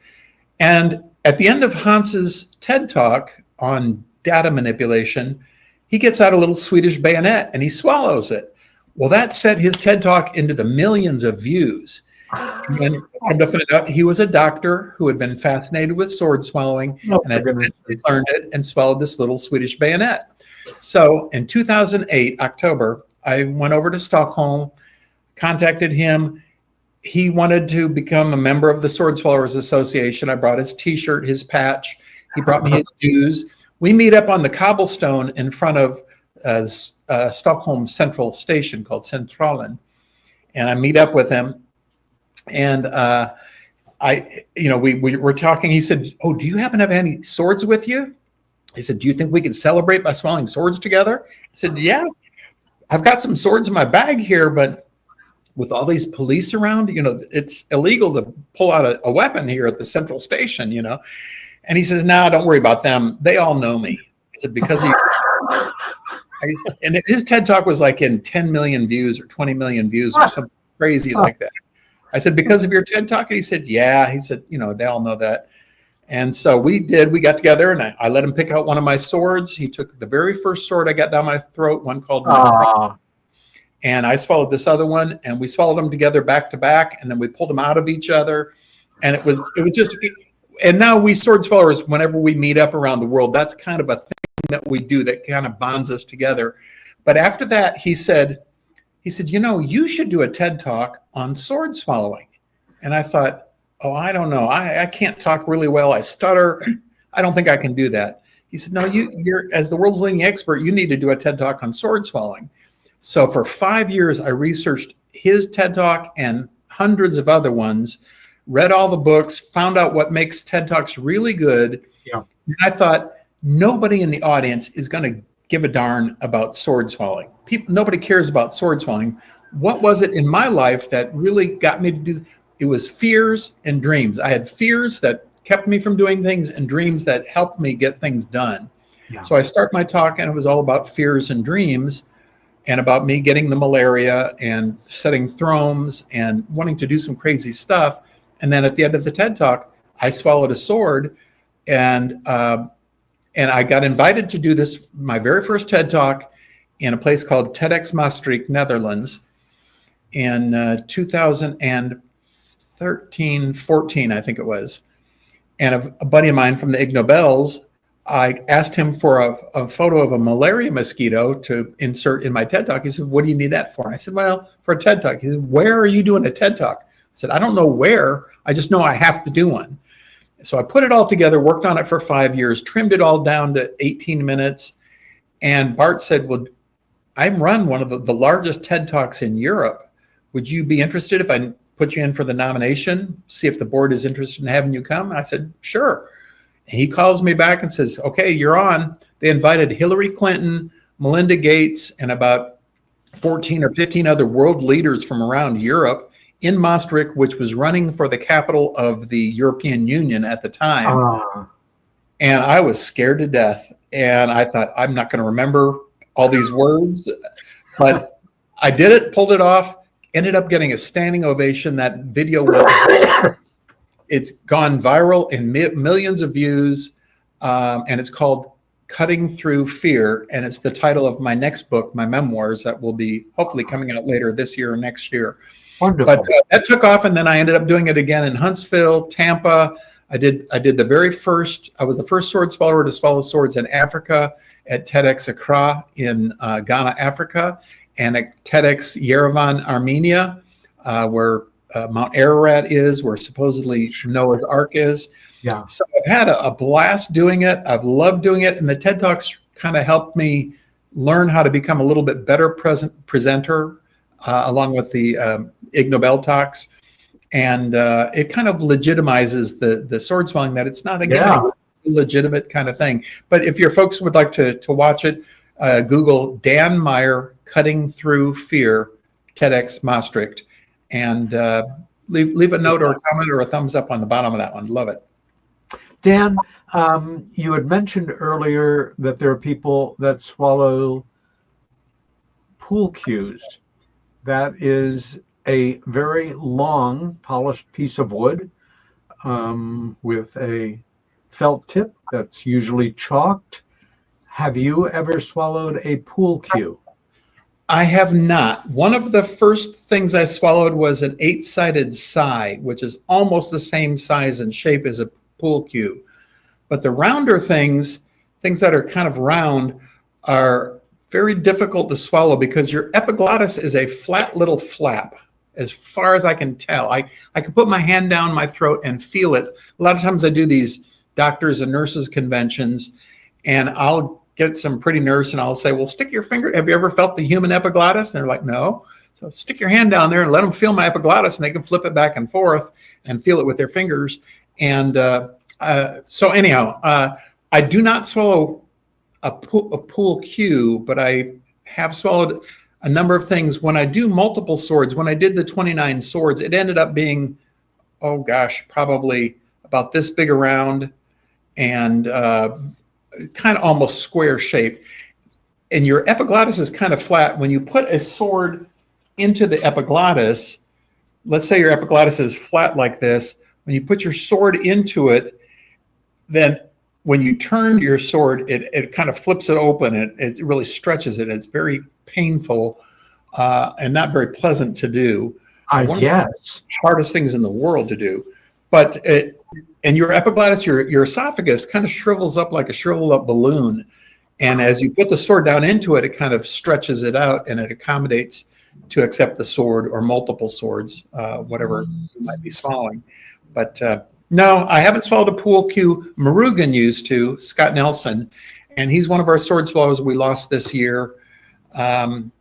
And at the end of Hans's TED Talk on data manipulation, he gets out a little Swedish bayonet and he swallows it. Well, that set his TED Talk into the millions of views. And come to find out, he was a doctor who had been fascinated with sword swallowing and had learned it and swallowed this little Swedish bayonet. So in 2008, October, I went over to Stockholm, contacted him. He wanted to become a member of the Sword Swallowers Association. I brought his T-shirt, his patch. He brought me his dues. We meet up on the cobblestone in front of Stockholm Central Station called Centralen, and I meet up with him. And we were talking. He said, "Oh, do you happen to have any swords with you?" He said, "Do you think we could celebrate by swallowing swords together?" I said, "Yeah, I've got some swords in my bag here, but with all these police around, it's illegal to pull out a weapon here at the Central Station, And he says, "No, don't worry about them. They all know me." He said, "Because of you." And his TED Talk was like in 10 million views or 20 million views or something crazy like that. I said, "Because of your TED Talk?" And he said, "Yeah." He said, "They all know that." And so we got together and I let him pick out one of my swords. He took the very first sword I got down my throat, one called and I swallowed this other one, and we swallowed them together back to back, and then we pulled them out of each other. And it was just, and now we sword swallowers, whenever we meet up around the world, that's kind of a thing that we do that kind of bonds us together. But after that, he said, "You should do a TED Talk on sword swallowing." And I thought, "Oh, I don't know. I can't talk really well. I stutter. I don't think I can do that." He said, "No, you're as the world's leading expert, you need to do a TED Talk on sword swallowing." So for 5 years, I researched his TED Talk and hundreds of other ones, read all the books, found out what makes TED Talks really good. Yeah. And I thought, nobody in the audience is going to give a darn about sword swallowing. Nobody cares about sword swallowing. What was it in my life that really got me to do? It was fears and dreams. I had fears that kept me from doing things and dreams that helped me get things done. Yeah. So I start my talk and it was all about fears and dreams and about me getting the malaria and setting thrones and wanting to do some crazy stuff. And then at the end of the TED Talk, I swallowed a sword and I got invited to do this, my very first TED Talk in a place called TEDx Maastricht, Netherlands in 2013, 14, I think it was. And a buddy of mine from the Ig Nobels, I asked him for a photo of a malaria mosquito to insert in my TED Talk. He said, "What do you need that for?" I said, "Well, for a TED Talk." He said, "Where are you doing a TED Talk?" I said, "I don't know where. I just know I have to do one." So I put it all together, worked on it for 5 years, trimmed it all down to 18 minutes. And Bart said, "Well, I run one of the largest TED Talks in Europe. Would you be interested if I put you in for the nomination, see if the board is interested in having you come?" And I said, "Sure." And he calls me back and says, "Okay, you're on." They invited Hillary Clinton, Melinda Gates, and about 14 or 15 other world leaders from around Europe in Maastricht, which was running for the capital of the European Union at the time. And I was scared to death. And I thought, I'm not going to remember all these words. But I did it, pulled it off, ended up getting a standing ovation. That video it's gone viral in millions of views. And it's called Cutting Through Fear. And it's the title of my next book, my memoirs, that will be hopefully coming out later this year or next year. Wonderful. But that took off, and then I ended up doing it again in Huntsville, Tampa. I did the very first. I was the first sword swallower to swallow swords in Africa at TEDx Accra in Ghana, Africa, and at TEDx Yerevan, Armenia, where Mount Ararat is, where supposedly Noah's Ark is. Yeah. So I've had a blast doing it. I've loved doing it. And the TED Talks kind of helped me learn how to become a little bit better presenter, along with the Ig Nobel Talks. And it kind of legitimizes the sword swallowing, that it's not, again, a legitimate kind of thing. But if your folks would like to watch it, Google Dan Meyer Cutting Through Fear, TEDx Maastricht, and leave a note or a comment or a thumbs up on the bottom of that one. Love it. Dan, you had mentioned earlier that there are people that swallow pool cues. That is a very long polished piece of wood with a felt tip that's usually chalked. Have you ever swallowed a pool cue? I have not. One of the first things I swallowed was an 8-sided sai, which is almost the same size and shape as a pool cue. But the rounder things that are kind of round, are very difficult to swallow because your epiglottis is a flat little flap, as far as I can tell. I can put my hand down my throat and feel it. A lot of times I do these doctors and nurses conventions, and I'll get some pretty nurse and I'll say, well, stick your finger. Have you ever felt the human epiglottis? And they're like, no. So stick your hand down there and let them feel my epiglottis, and they can flip it back and forth and feel it with their fingers. And so anyhow, I do not swallow a pool cue, but I have swallowed a number of things. When I do multiple swords, when I did the 29 swords, it ended up being, oh gosh, probably about this big around and kind of almost square shape. And your epiglottis is kind of flat. When you put a sword into the epiglottis, let's say your epiglottis is flat like this, when you put your sword into it, then when you turn your sword, it kind of flips it open, and it really stretches it. It's very painful and not very pleasant to do. I One guess. of the hardest things in the world to do. But and your epiglottis, your esophagus kind of shrivels up like a shriveled up balloon. And as you put the sword down into it, it kind of stretches it out, and it accommodates to accept the sword or multiple swords, whatever you might be swallowing. But no, I haven't swallowed a pool cue. Murugan used to, Scott Nelson, and he's one of our sword swallowers we lost this year.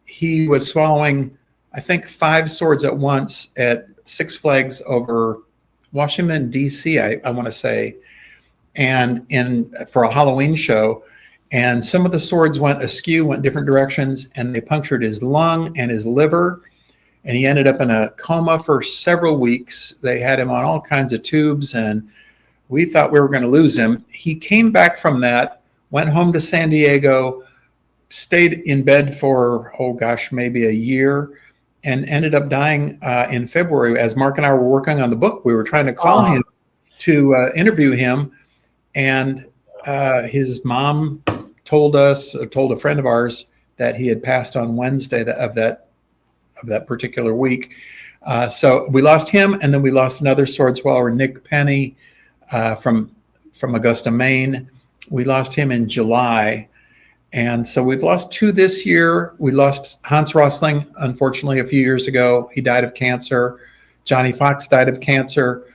He was swallowing, I think, 5 swords at once at Six Flags over Washington, D.C., I want to say, and for a Halloween show. And some of the swords went askew, went different directions, and they punctured his lung and his liver. And he ended up in a coma for several weeks. They had him on all kinds of tubes, and we thought we were going to lose him. He came back from that, went home to San Diego, stayed in bed for, oh gosh, maybe a year, and ended up dying in February. As Mark and I were working on the book, we were trying to call him to interview him. And his mom told a friend of ours that he had passed on Wednesday of that particular week. So we lost him, and then we lost another sword swallower, Nick Penny, from Augusta, Maine. We lost him in July. And so we've lost 2 this year. We lost Hans Rosling, unfortunately, a few years ago. He died of cancer. Johnny Fox died of cancer.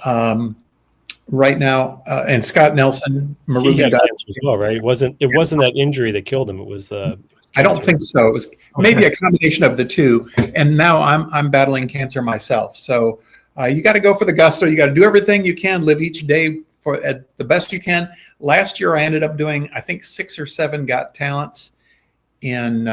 Right now, and Scott Nelson, He had cancer as well, right? It wasn't that injury that killed him. It was I don't think so. It was maybe a combination of the two. And now I'm battling cancer myself. So you got to go for the gusto. You got to do everything you can. Live each day at the best you can. Last year, I ended up doing, I think, 6 or 7 Got Talents in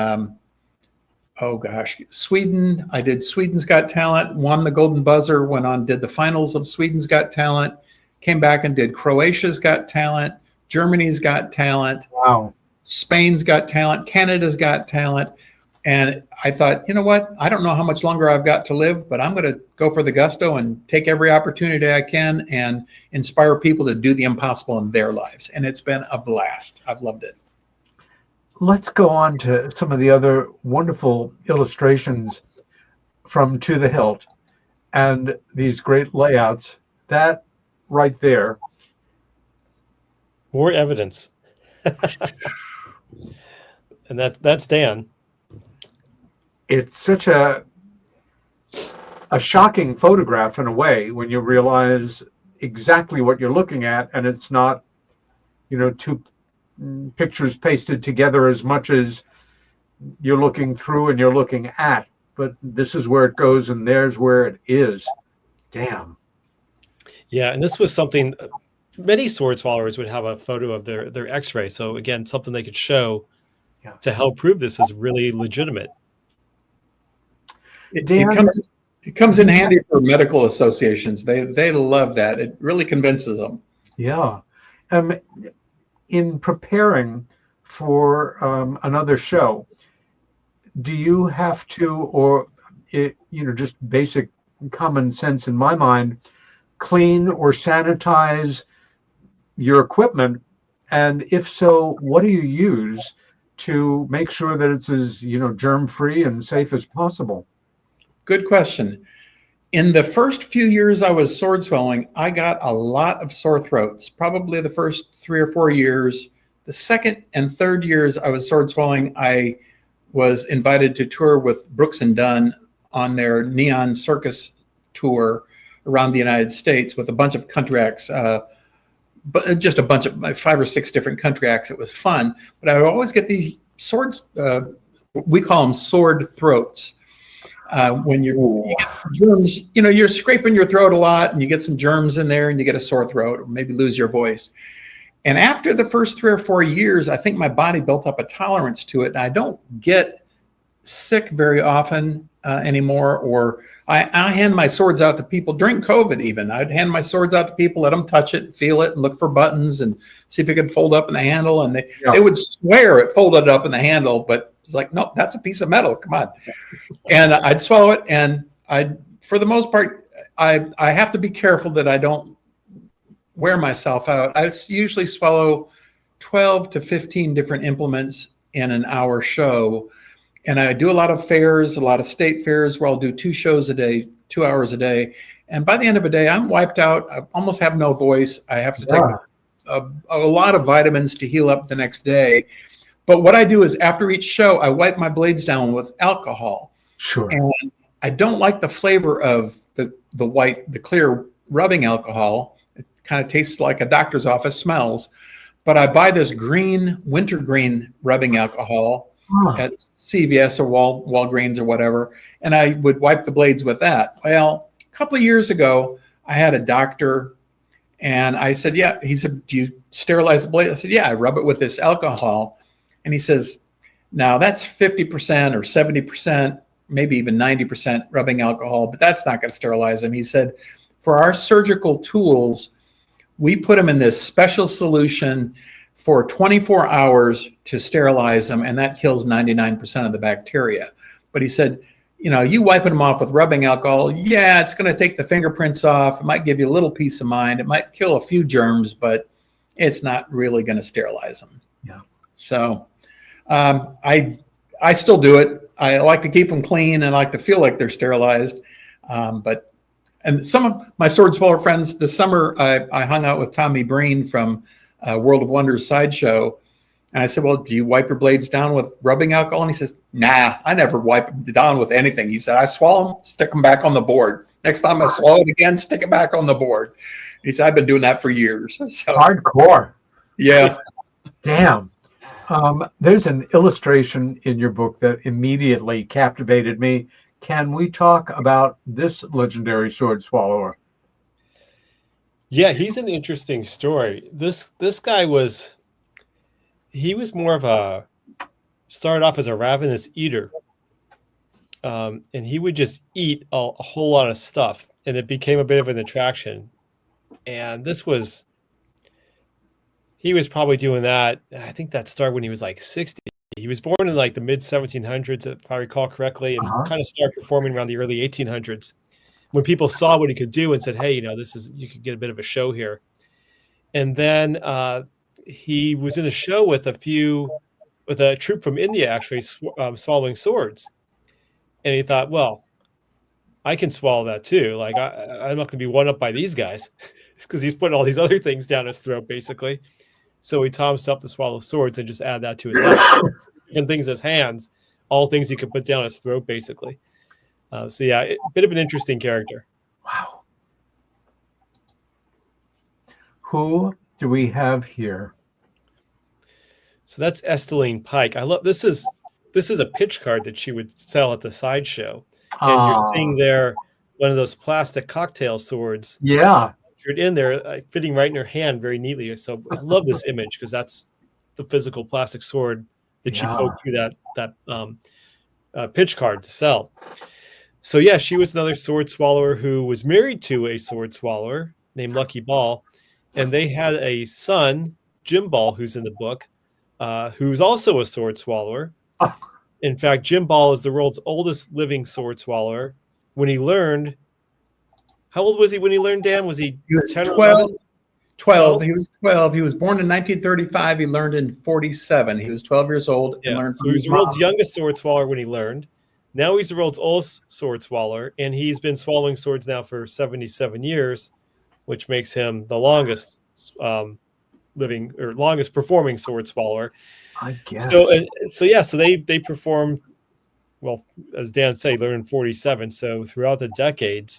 Sweden. I did Sweden's Got Talent, won the Golden Buzzer, went on, did the finals of Sweden's Got Talent, came back and did Croatia's Got Talent, Germany's Got Talent. Wow. Spain's Got Talent, Canada's Got Talent. And I thought, you know what? I don't know how much longer I've got to live, but I'm going to go for the gusto and take every opportunity I can and inspire people to do the impossible in their lives. And it's been a blast. I've loved it. Let's go on to some of the other wonderful illustrations from To the Hilt and these great layouts. That right there. More evidence. And that's Dan. It's such a a shocking photograph in a way when you realize exactly what you're looking at, and it's not, two pictures pasted together as much as you're looking through and you're looking at, but this is where it goes and there's where it is. Damn. Yeah, and this was something many sword swallowers would have a photo of their x-ray. So again, something they could show to help prove this is really legitimate. It comes in handy for medical associations. They love that. It really convinces them. Yeah. In preparing for another show, do you have to, or just basic common sense in my mind, clean or sanitize your equipment? And if so, what do you use to make sure that it's as germ-free and safe as possible? Good question. In the first few years I was sword swallowing, I got a lot of sore throats, probably the first 3 or 4 years. The second and third years I was sword swallowing, I was invited to tour with Brooks and Dunn on their Neon Circus tour around the United States with a bunch of country acts, but just a bunch of 5 or 6 different country acts. It was fun, but I would always get these swords, we call them sword throats. When you get germs, you're scraping your throat a lot and you get some germs in there and you get a sore throat or maybe lose your voice. And after the first 3 or 4 years, I think my body built up a tolerance to it. And I don't get sick very often anymore, or I hand my swords out to people during COVID even. I'd hand my swords out to people, let them touch it, feel it, and look for buttons and see if it could fold up in the handle. And they would swear it folded up in the handle, but it's like, no, that's a piece of metal. Come on. And I'd swallow it. And for the most part, I have to be careful that I don't wear myself out. I usually swallow 12 to 15 different implements in an hour show. And I do a lot of fairs, a lot of state fairs where I'll do 2 shows a day, 2 hours a day. And by the end of the day, I'm wiped out. I almost have no voice. I have to take a lot of vitamins to heal up the next day. But what I do is after each show, I wipe my blades down with alcohol. Sure. And I don't like the flavor of the clear rubbing alcohol. It kind of tastes like a doctor's office smells. But I buy this wintergreen rubbing alcohol at CVS or Walgreens or whatever, and I would wipe the blades with that. Well, a couple of years ago, I had a doctor, and I said, yeah. He said, do you sterilize the blade? I said, yeah, I rub it with this alcohol. And he says, now that's 50% or 70%, maybe even 90% rubbing alcohol, but that's not going to sterilize them. He said, for our surgical tools, we put them in this special solution for 24 hours to sterilize them, and that kills 99% of the bacteria. But he said, you wiping them off with rubbing alcohol, yeah, it's going to take the fingerprints off. It might give you a little peace of mind. It might kill a few germs, but it's not really going to sterilize them. Yeah. So I still do it. I like to keep them clean and I like to feel like they're sterilized. And some of my sword swallower friends, this summer, I hung out with Tommy Breen from World of Wonders Sideshow. And I said, well, do you wipe your blades down with rubbing alcohol? And he says, nah, I never wipe them down with anything. He said, I swallow them, stick them back on the board. Next time I swallow it again, stick it back on the board. He said, I've been doing that for years. So, hardcore. Yeah. Damn. There's an illustration in your book that immediately captivated me. Can we talk about this legendary sword swallower? Yeah, he's an interesting story. This guy was more of started off as a ravenous eater. And he would just eat a whole lot of stuff, and it became a bit of an attraction. And he was probably doing that. I think that started when he was like 60. He was born in like the mid 1700s, if I recall correctly, and kind of started performing around the early 1800s when people saw what he could do and said, hey, you could get a bit of a show here. And then he was in a show with a troop from India, actually swallowing swords. And he thought, well, I can swallow that too. Like I'm not going to be one up by these guys because he's putting all these other things down his throat, basically. So he taught himself to swallow swords and just add that to his life. And things as hands, all things he could put down his throat, basically. So yeah, a bit of an interesting character. Wow. Who do we have here? So that's Esteline Pike. I love this is a pitch card that she would sell at the Sideshow. And you're seeing there one of those plastic cocktail swords. Yeah. In there, fitting right in her hand very neatly. So I love this image because that's the physical plastic sword that she poked through that pitch card to sell. So yeah, she was another sword swallower who was married to a sword swallower named Lucky Ball, and they had a son, Jim Ball, who's in the book, who's also a sword swallower. In fact, Jim Ball is the world's oldest living sword swallower. When he learned, how old was he when he learned, Dan? Was he 10 12? 12. He was 12. He was born in 1935. He learned in 47. He was 12 years old and learned. So he was the world's youngest sword swallower when he learned. Now he's the world's oldest sword swallower, and he's been swallowing swords now for 77 years, which makes him the longest living or longest performing sword swallower. I guess. So they performed, well, as Dan said, he learned in 47. So throughout the decades,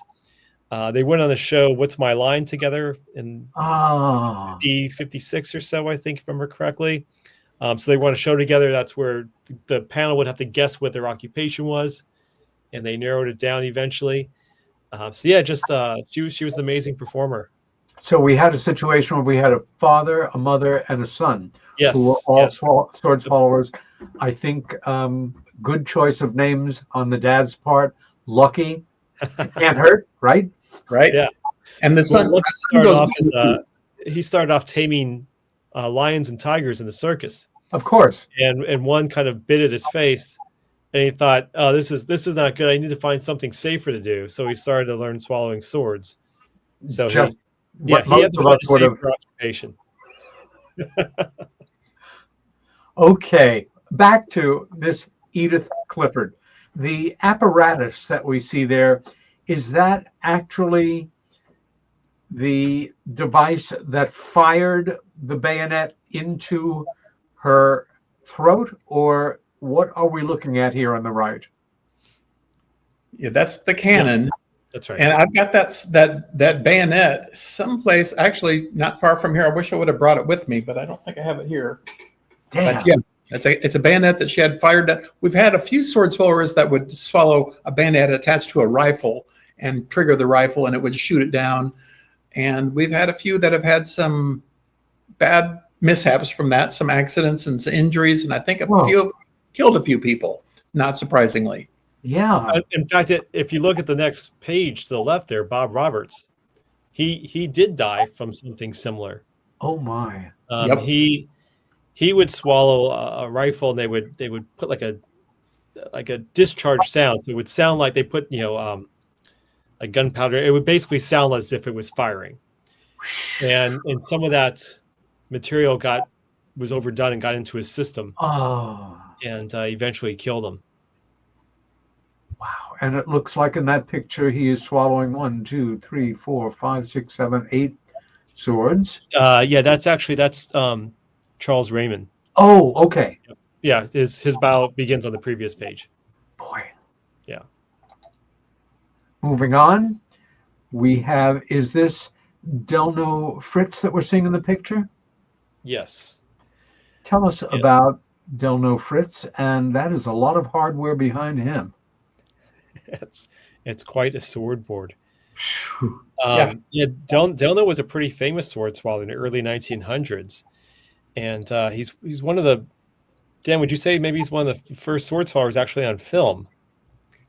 they went on the show What's My Line together in 56 or so, I think, if I remember correctly. So they won a show together. That's where the panel would have to guess what their occupation was, and they narrowed it down eventually. She was an amazing performer. So we had a situation where we had a father, a mother, and a son who were all sword swallowers. I think good choice of names on the dad's part. Lucky, can't hurt, right? Right. Yeah. And the son he started off taming lions and tigers in the circus. Of course. And one kind of bit at his face, and he thought, "Oh, this is not good. I need to find something safer to do." So he started to learn swallowing swords. So he had to find a safer occupation. Okay, back to Miss Edith Clifford. The apparatus that we see there, is that actually the device that fired the bayonet into her throat, or what are we looking at here on the right? Yeah, that's the cannon. Yeah, that's right. And I've got that bayonet someplace, actually not far from here. I wish I would have brought it with me, but I don't think I have it here. Damn. But yeah, it's a bayonet that she had fired. We've had a few sword swallowers that would swallow a bayonet attached to a rifle and trigger the rifle, and it would shoot it down. And we've had a few that have had some bad mishaps from that, some accidents and some injuries, and I think a few killed a few people, not surprisingly. Yeah. In fact, if you look at the next page to the left there, Bob Roberts, he did die from something similar. Oh my. Yep. He would swallow a rifle, and they would put like a discharge sound. So it would sound like they put a gunpowder. It would basically sound as if it was firing, and some of that material was overdone and got into his system. And eventually killed him. Wow. And it looks like in that picture he is swallowing 1, 2, 3, 4, 5, 6, 7, 8 swords. That's Charles Raymond. Oh, okay. Yeah, his bio begins on the previous page. Boy. Yeah. Moving on, we have, is this Delno Fritz that we're seeing in the picture? Yes. Tell us about Delno Fritz, and that is a lot of hardware behind him. It's quite a sword board. Delno was a pretty famous sword swallower in the early 1900s, and he's one of the. Dan, would you say maybe he's one of the first sword swallowers actually on film?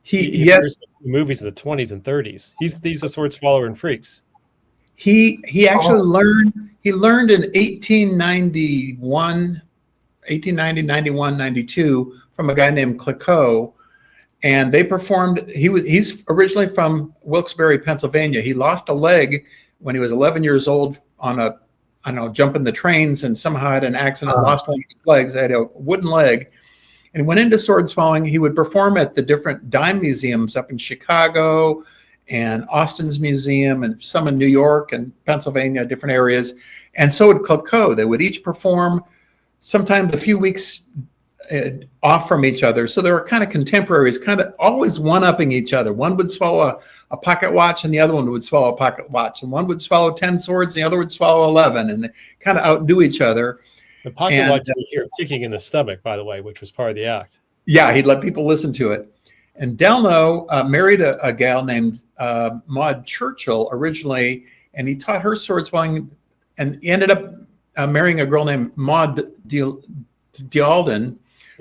Yes, movies in the 20s and 30s. He's a sword swallower in Freaks. He actually learned. He learned in 1890, 91, 92 from a guy named Clicquot. And they performed. He's originally from Wilkes-Barre, Pennsylvania. He lost a leg when he was 11 years old on jumping the trains, and somehow had an accident, lost one of his legs. Had a wooden leg, and went into sword swallowing. He would perform at the different dime museums up in Chicago and Austin's museum, and some in New York and Pennsylvania, different areas. And so would Clicquot. They would each perform sometimes a few weeks off from each other. So they were kind of contemporaries, kind of always one-upping each other. One would swallow a pocket watch and the other one would swallow a pocket watch. And one would swallow 10 swords, and the other would swallow 11. And they kind of outdo each other. The pocket watch you hear ticking in the stomach, by the way, which was part of the act. Yeah, he'd let people listen to it. And Delno married a gal named Maud Churchill originally, and he taught her sword swallowing, and he ended up marrying a girl named Maud Dealden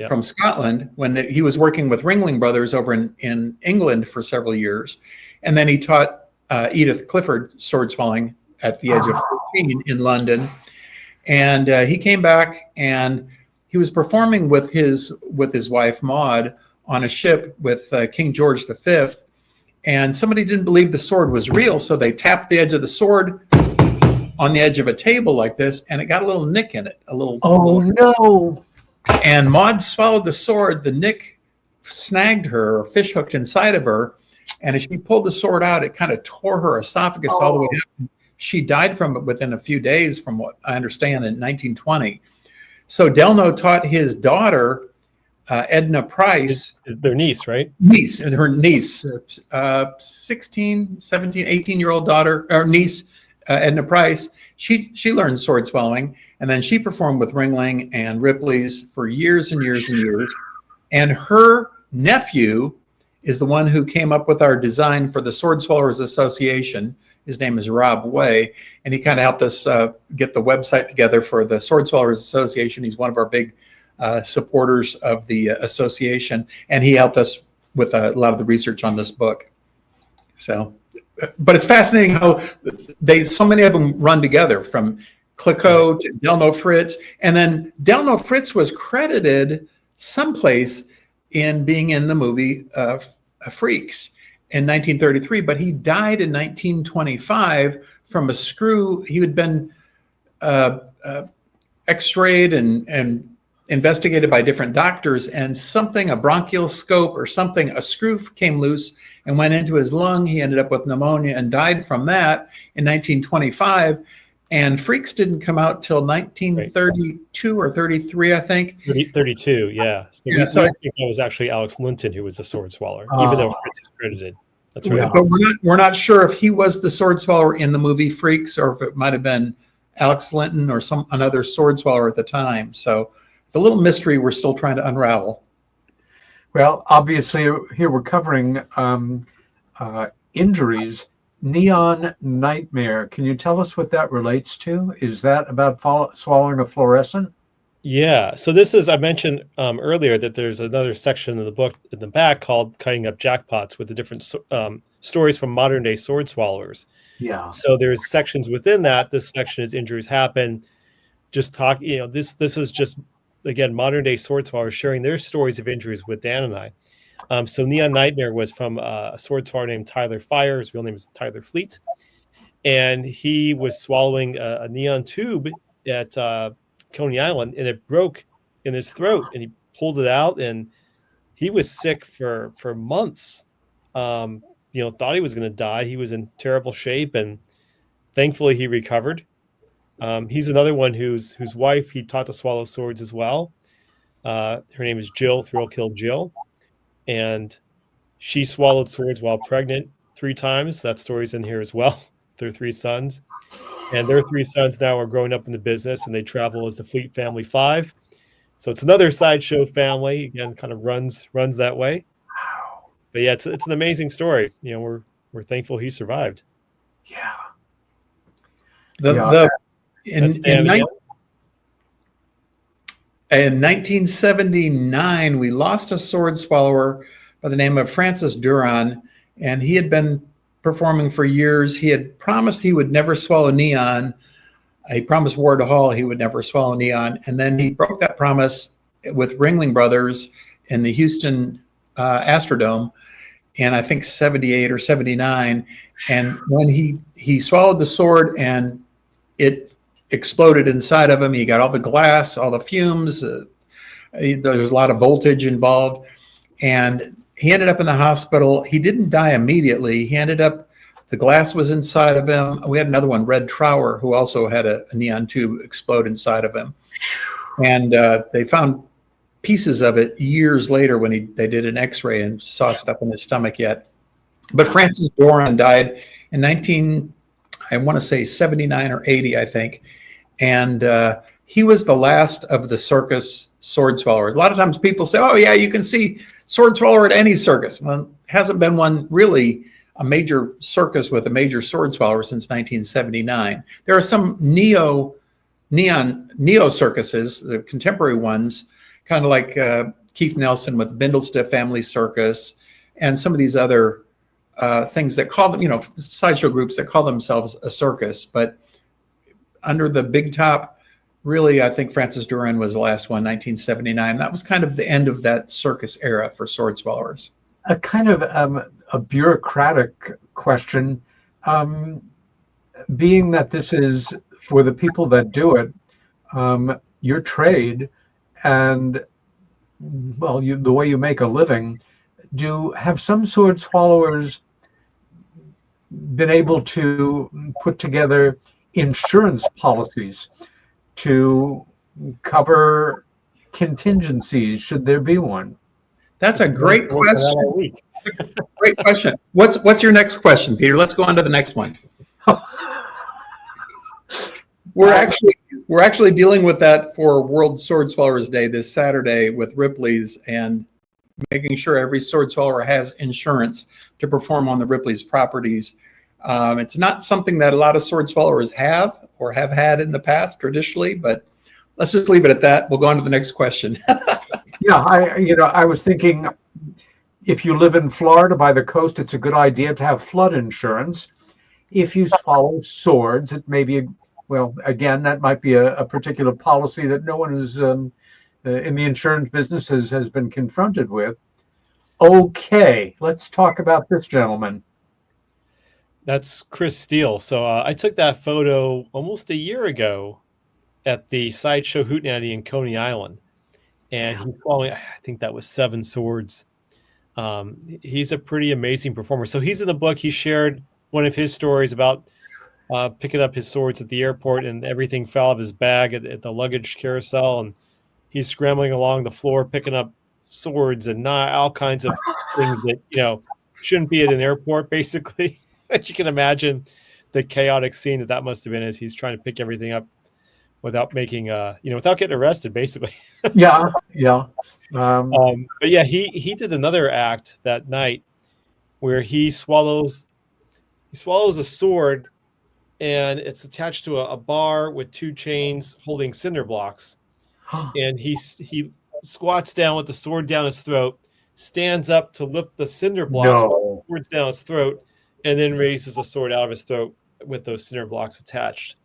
from Scotland when he was working with Ringling Brothers over in England for several years. And then he taught Edith Clifford sword swallowing at the age of 14 in London. And he came back and he was performing with his wife Maud on a ship with King George V. And somebody didn't believe the sword was real, so they tapped the edge of the sword on the edge of a table like this, and it got a little nick in it. No. And Maud swallowed the sword. The nick snagged her, or fish hooked inside of her. And as she pulled the sword out, it kind of tore her esophagus all the way down. She died from it within a few days, from what I understand, in 1920. So Delno taught his daughter, Edna Price. Their niece, right? Her niece, 16, 17, 18-year-old daughter, or niece, Edna Price. She learned sword swallowing, and then she performed with Ringling and Ripley's for years and years and years. And her nephew is the one who came up with our design for the Sword Swallowers Association. His name is Rob Way, and he kind of helped us get the website together for the Sword Swallowers Association. He's one of our big supporters of the association, and he helped us with a lot of the research on this book. So, but it's fascinating how so many of them run together, from Clicquot to Delno Fritz, and then Delno Fritz was credited someplace in being in the movie Freaks in 1933, but he died in 1925 from a screw. He had been x-rayed and investigated by different doctors, and a bronchial scope or something, a screw came loose and went into his lung. He ended up with pneumonia and died from that in 1925. And Freaks didn't come out till 1932 or 33, I think. 32, yeah. So yeah, I think that was actually Alex Linton who was the sword swallower, even though Fritz is credited. That's right. Yeah, but we're not sure if he was the sword swallower in the movie Freaks, or if it might have been Alex Linton or another sword swallower at the time. So it's a little mystery we're still trying to unravel. Well, obviously, here we're covering injuries. Neon nightmare. Can you tell us what that relates to? Is that about swallowing a fluorescent? Yeah. So this is, I mentioned earlier that there's another section in the book in the back called Cutting Up Jackpots, with the different stories from modern day sword swallowers. Yeah. So there's sections within that. This section is injuries happen. Just talk, this is just, again, modern day sword swallowers sharing their stories of injuries with Dan and I. So Neon Nightmare was from a sword swallower named Tyler Fire. His real name is Tyler Fleet. And he was swallowing a neon tube at Coney Island, and it broke in his throat, and he pulled it out, and he was sick for months. Thought he was going to die. He was in terrible shape, and thankfully he recovered. He's another one whose wife he taught to swallow swords as well. Her name is Jill, Thrill Kill Jill. And she swallowed swords while pregnant 3 times. That story's in here as well. Their 3 sons. And their 3 sons now are growing up in the business, and they travel as the Fleet Family 5. So it's another Sideshow family. Again, kind of runs that way. But yeah, it's an amazing story. We're thankful he survived. Yeah. In 1979, we lost a sword swallower by the name of Francis Duran, and he had been performing for years. He had promised he would never swallow neon. He promised Ward Hall he would never swallow neon, and then he broke that promise with Ringling Brothers in the Houston Astrodome in, I think, 78 or 79. And when he swallowed the sword and it exploded inside of him. He got all the glass, all the fumes. There was a lot of voltage involved, and he ended up in the hospital. He didn't die immediately. The glass was inside of him. We had another one, Red Trower, who also had a neon tube explode inside of him. And they found pieces of it years later when they did an X-ray and saw stuff in his stomach yet. But Francis Doran died in I want to say 79 or 80, I think. And he was the last of the circus sword swallowers. A lot of times people say, oh yeah, you can see sword swallower at any circus. Well, hasn't been one really, a major circus with a major sword swallower since 1979. There are some neo circuses, the contemporary ones, kind of like Keith Nelson with Bindlestiff Family Circus, and some of these other things that call them, sideshow groups that call themselves a circus. But under the big top, really, I think Francis Doran was the last one, 1979. That was kind of the end of that circus era for sword swallowers. A kind of a bureaucratic question, being that this is for the people that do it, your trade, and well, the way you make a living. Have some sword swallowers been able to put together insurance policies to cover contingencies should there be one? That's a great question. Great question. What's your next question, Peter? Let's go on to the next one. We're actually dealing with that for World Sword Swallowers Day this Saturday with Ripley's, and making sure every sword swallower has insurance to perform on the Ripley's properties. It's not something that a lot of sword swallowers have or have had in the past traditionally, but let's just leave it at that. We'll go on to the next question. Yeah, I was thinking, if you live in Florida by the coast, it's a good idea to have flood insurance. If you swallow swords, it may be, again, that might be a particular policy that no one who's in the insurance business has been confronted with. Okay, let's talk about this gentleman. That's Chris Steele. So I took that photo almost a year ago at the Sideshow Hootenanny in Coney Island. And he's swallowing, I think that was 7 swords. He's a pretty amazing performer. So he's in the book. He shared one of his stories about picking up his swords at the airport, and everything fell out of his bag at the luggage carousel. And he's scrambling along the floor, picking up swords and all kinds of things that, shouldn't be at an airport, basically. As you can imagine the chaotic scene that must have been as he's trying to pick everything up without making, without getting arrested, basically. Yeah. But yeah, he did another act that night where he swallows a sword, and it's attached to a bar with 2 chains holding cinder blocks. And he squats down with the sword down his throat, stands up to lift the cinder blocks, while the sword's down his throat, and then raises the sword out of his throat with those cinder blocks attached.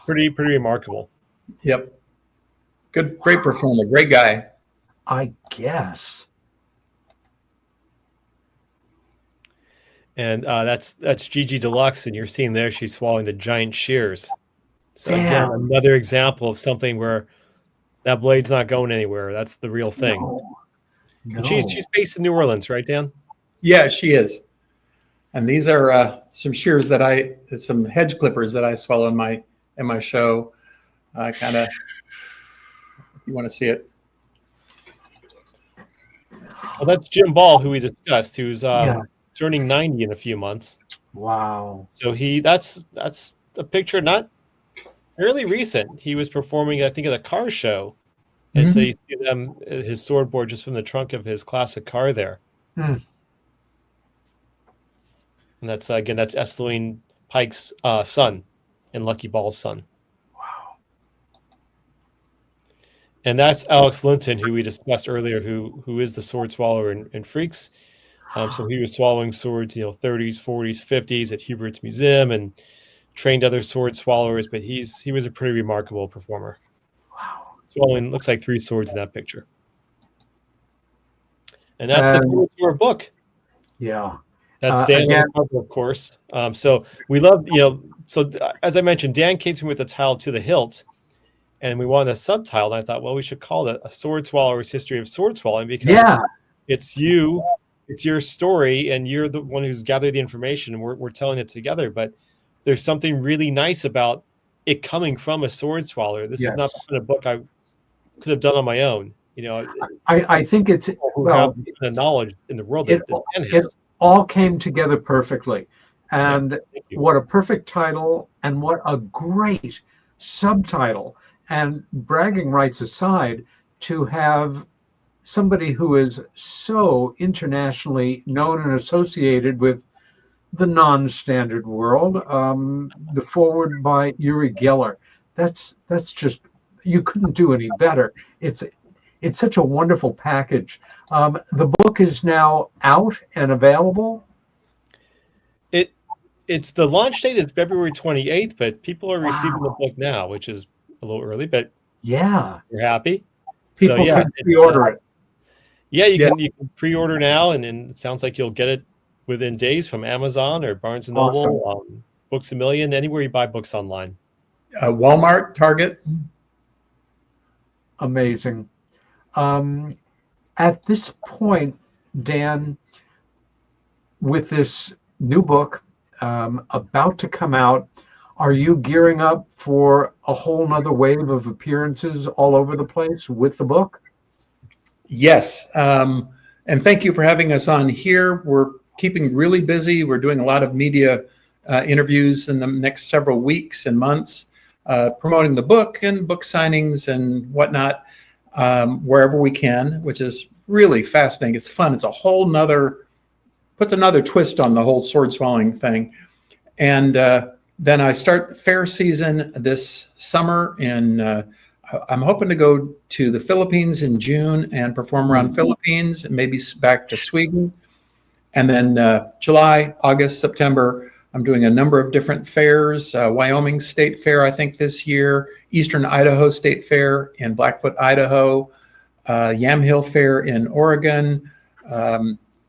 Pretty remarkable. Yep. Great performer, great guy. I guess. And that's Gigi Deluxe, and you're seeing there she's swallowing the giant shears. So again, another example of something where that blade's not going anywhere. That's the real thing. No. And she's based in New Orleans, right, Dan? Yeah, she is. And these are some shears some hedge clippers that I swallow in my show. Kind of, if you want to see it. Well, that's Jim Ball, who we discussed, who's turning 90 in a few months. Wow. So that's a picture not fairly recent. He was performing, I think, at a car show. And so you see his swordboard just from the trunk of his classic car there. And that's Esteline Pike's son and Lucky Ball's son. Wow. And that's Alex Linton, who we discussed earlier, who is the sword swallower in Freaks. So he was swallowing swords, 30s, 40s, 50s at Hubert's Museum, and trained other sword swallowers. But he was a pretty remarkable performer. Wow. Swallowing looks like 3 swords in that picture. And that's the tour book. Yeah. That's Dan on the cover, of course. So we love, so as I mentioned, Dan came to me with the title To the Hilt, and we wanted a subtitle. And I thought, well, we should call it A Sword Swallower's History of Sword Swallowing, because it's your story, and you're the one who's gathered the information, and we're telling it together. But there's something really nice about it coming from a sword swallower. This is not a book I could have done on my own. You know, I think it's, who well, have the knowledge in the world it, that Dan it has. all came together perfectly. And Thank you. what a perfect title, and what a great subtitle. And bragging rights aside, to have somebody who is so internationally known and associated with the non-standard world, the forward by Uri Geller. That's just, you couldn't do any better. It's such a wonderful package. The book is now out and available. It's the launch date is February 28th, but people are receiving the book now, which is a little early, but yeah, we're happy. People can pre-order it. Yeah, you can pre-order now, and then it sounds like you'll get it within days from Amazon or Barnes and Noble, Awesome. Books A Million, anywhere you buy books online. Walmart, Target. Amazing. At this point, Dan, with this new book about to come out, are you gearing up for a whole nother wave of appearances all over the place with the book? Yes. And thank you for having us on here. We're keeping really busy. We're doing a lot of media interviews in the next several weeks and months, promoting the book and book signings and whatnot, wherever we can, which is really fascinating. It's fun. It's a whole nother, puts another twist on the whole sword swallowing thing. And then I start fair season this summer I'm hoping to go to the Philippines in June and perform around Philippines and maybe back to Sweden. And then July, August, September, I'm doing a number of different fairs. Wyoming State Fair, I think this year, Eastern Idaho State Fair in Blackfoot, Idaho, Yamhill Fair in Oregon,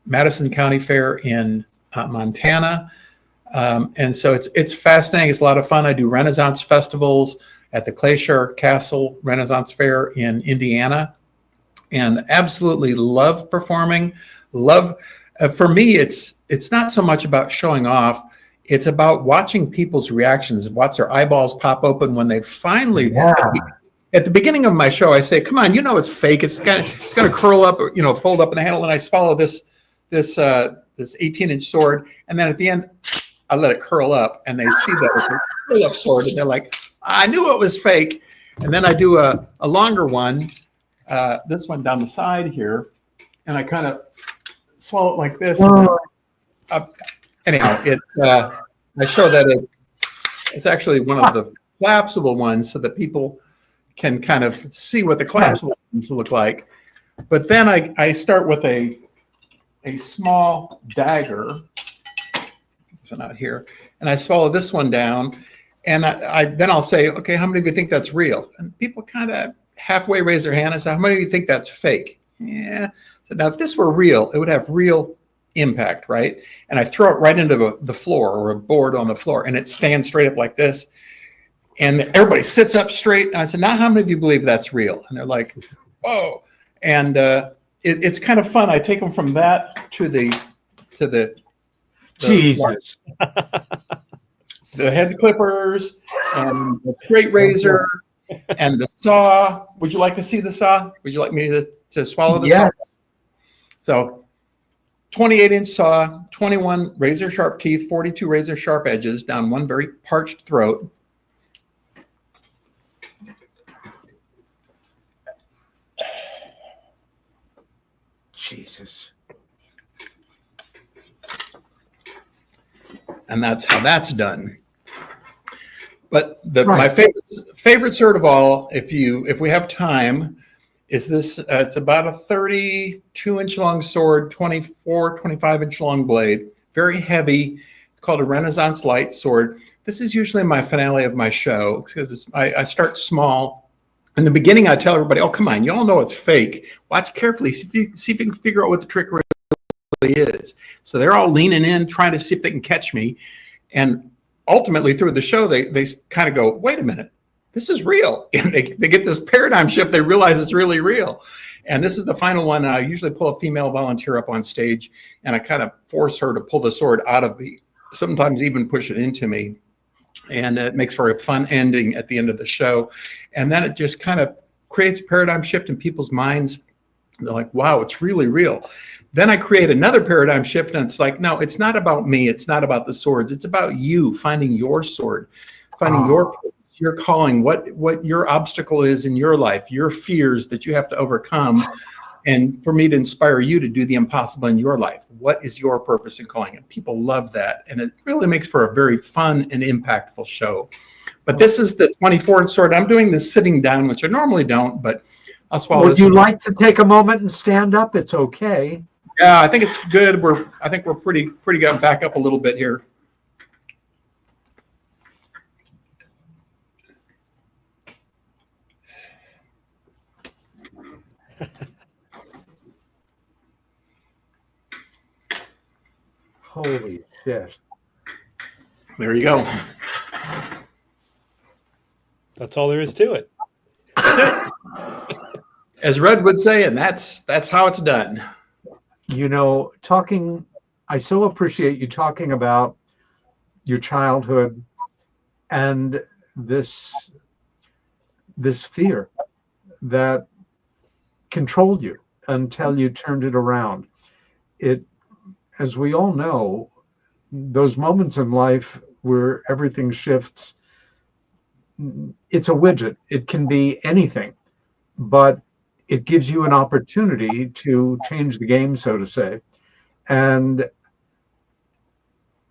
Madison County Fair in Montana. And so it's fascinating. It's a lot of fun. I do Renaissance festivals at the Glacier Castle Renaissance Fair in Indiana, and absolutely love performing. For me, it's not so much about showing off. It's about watching people's reactions, watch their eyeballs pop open when they finally. Yeah. At the beginning of my show, I say, "Come on, it's fake. It's going to curl up, fold up in the handle." And I swallow this 18-inch sword, and then at the end, I let it curl up, and they see that it's a curl-up sword, and they're like, "I knew it was fake." And then I do a longer one, this one down the side here, and I kind of swallow it like this. Anyhow, I show that it's actually one of the collapsible ones, so that people can kind of see what the collapsible ones look like. But then I start with a small dagger. This one out here, and I swallow this one down, and then I'll say, "Okay, how many of you think that's real?" And people kind of halfway raise their hand and say, "How many of you think that's fake?" Yeah. So now, if this were real, it would have real impact, right? And I throw it right into the floor, or a board on the floor, and it stands straight up like this. And everybody sits up straight. And I said, "Now, how many of you believe that's real?" And they're like, "Whoa!" And it's kind of fun. I take them from that to the Jesus. The head clippers and the straight razor and the saw. Would you like to see the saw? Would you like me to swallow the saw? So 28-inch saw, 21 razor sharp teeth, 42 razor sharp edges down one very parched throat. Jesus. And that's how that's done. But my favorite sword of all, if we have time, is this. It's about a 32-inch long sword, 25-inch long blade, very heavy. It's called a Renaissance light sword. This is usually my finale of my show, because I start small. In the beginning, I tell everybody, "Oh, come on, you all know it's fake. Watch carefully, see if you can figure out what the trick really is." So they're all leaning in, trying to see if they can catch me. And ultimately, through the show, they kind of go, "Wait a minute, this is real." And they get this paradigm shift. They realize it's really real. And this is the final one. I usually pull a female volunteer up on stage, and I kind of force her to pull the sword out of me, sometimes even push it into me. And it makes for a fun ending at the end of the show. And then it just kind of creates a paradigm shift in people's minds. They're like, wow, it's really real. Then I create another paradigm shift, and it's like, no, it's not about me. It's not about the swords. It's about you finding your sword, finding your calling, what your obstacle is in your life, your fears that you have to overcome, and for me to inspire you to do the impossible in your life. What is your purpose in calling? And people love that, and it really makes for a very fun and impactful show. But this is the 24th sword. I'm doing this sitting down, which I normally don't, but I'll swallow. Would you like to take a moment and stand up? It's okay. Yeah, I think it's good. I think we're pretty good. Back up a little bit here. Holy shit. There you go. That's all there is to it. As Red would say, and that's how it's done. You know, I so appreciate you talking about your childhood and this fear that controlled you until you turned it around. As we all know, those moments in life where everything shifts, it's a widget. It can be anything, but it gives you an opportunity to change the game, so to say. And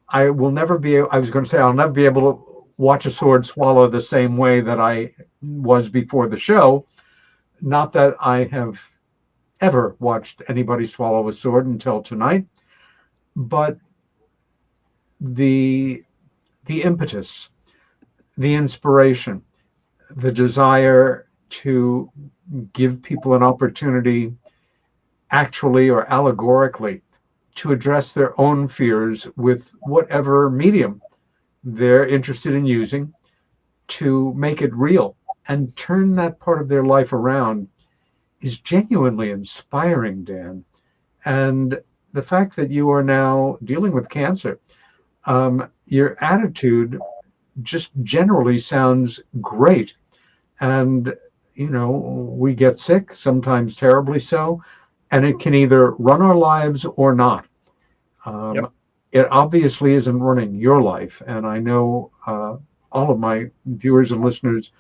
I'll never be able to watch a sword swallow the same way that I was before the show. Not that I have ever watched anybody swallow a sword until tonight, but the impetus, the inspiration, the desire to give people an opportunity, actually or allegorically, to address their own fears with whatever medium they're interested in using, to make it real and turn that part of their life around, is genuinely inspiring, Dan. And the fact that you are now dealing with cancer, your attitude just generally sounds great. And, you know, we get sick, sometimes terribly so, and it can either run our lives or not. Yep. It obviously isn't running your life. And I know all of my viewers and listeners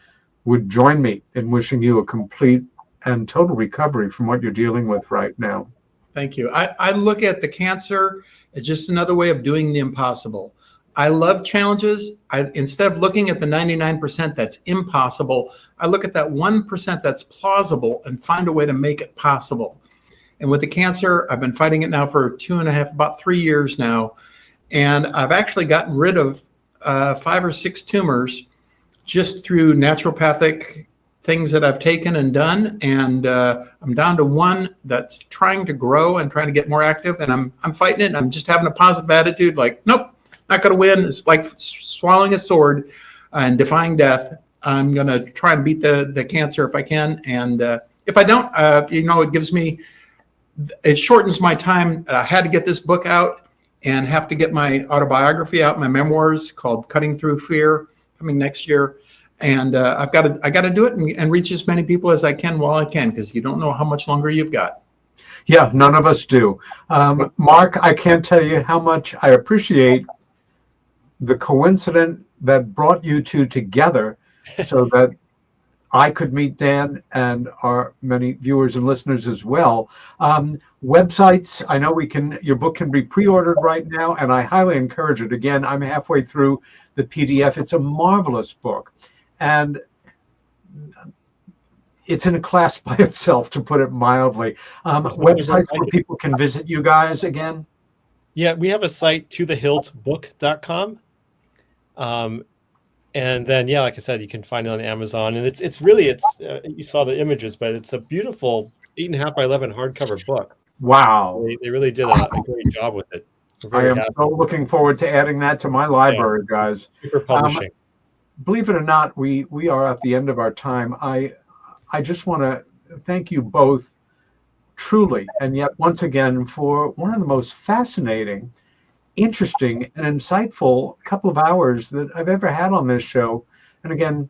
would join me in wishing you a complete and total recovery from what you're dealing with right now. Thank you. I look at the cancer as just another way of doing the impossible. I love challenges. Instead of looking at the 99% that's impossible, I look at that 1% that's plausible and find a way to make it possible. And with the cancer, I've been fighting it now for about 3 years now. And I've actually gotten rid of 5 or 6 tumors just through naturopathic things that I've taken and done. And I'm down to one that's trying to grow and trying to get more active. And I'm fighting it. I'm just having a positive attitude, like, nope, not going to win. It's like swallowing a sword and defying death. I'm going to try and beat the cancer if I can. And if I don't, it shortens my time. I had to get this book out and have to get my autobiography out, my memoirs called Cutting Through Fear, coming next year. And I got to do it and reach as many people as I can while I can, because you don't know how much longer you've got. Yeah, none of us do. Mark, I can't tell you how much I appreciate the coincidence that brought you two together so that I could meet Dan and our many viewers and listeners as well. Websites, I know your book can be pre-ordered right now, and I highly encourage it. Again, I'm halfway through the PDF. It's a marvelous book. And it's in a class by itself, to put it mildly. Websites where people can visit you guys again? Yeah, we have a site, tothehiltbook.com. And then, yeah, like I said, you can find it on Amazon. And it's really, you saw the images, but it's a beautiful 8.5 by 11 hardcover book. Wow. They really did a great job with it. I am so looking forward to adding that to my library, guys. Super publishing. Believe it or not, we are at the end of our time. I just want to thank you both truly, and yet once again, for one of the most fascinating, interesting, and insightful couple of hours that I've ever had on this show. And again,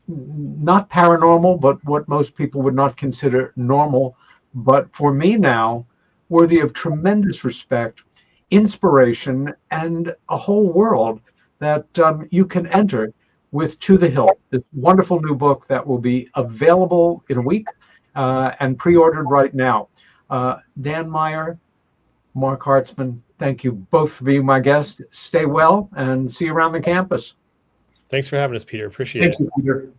not paranormal, but what most people would not consider normal, but for me now, worthy of tremendous respect, inspiration, and a whole world that you can enter with To the Hilt, this wonderful new book that will be available in a week and pre-ordered right now. Dan Meyer, Marc Hartzman, thank you both for being my guest. Stay well and see you around the campus. Thanks for having us, Peter. Appreciate it. Thank you, Peter.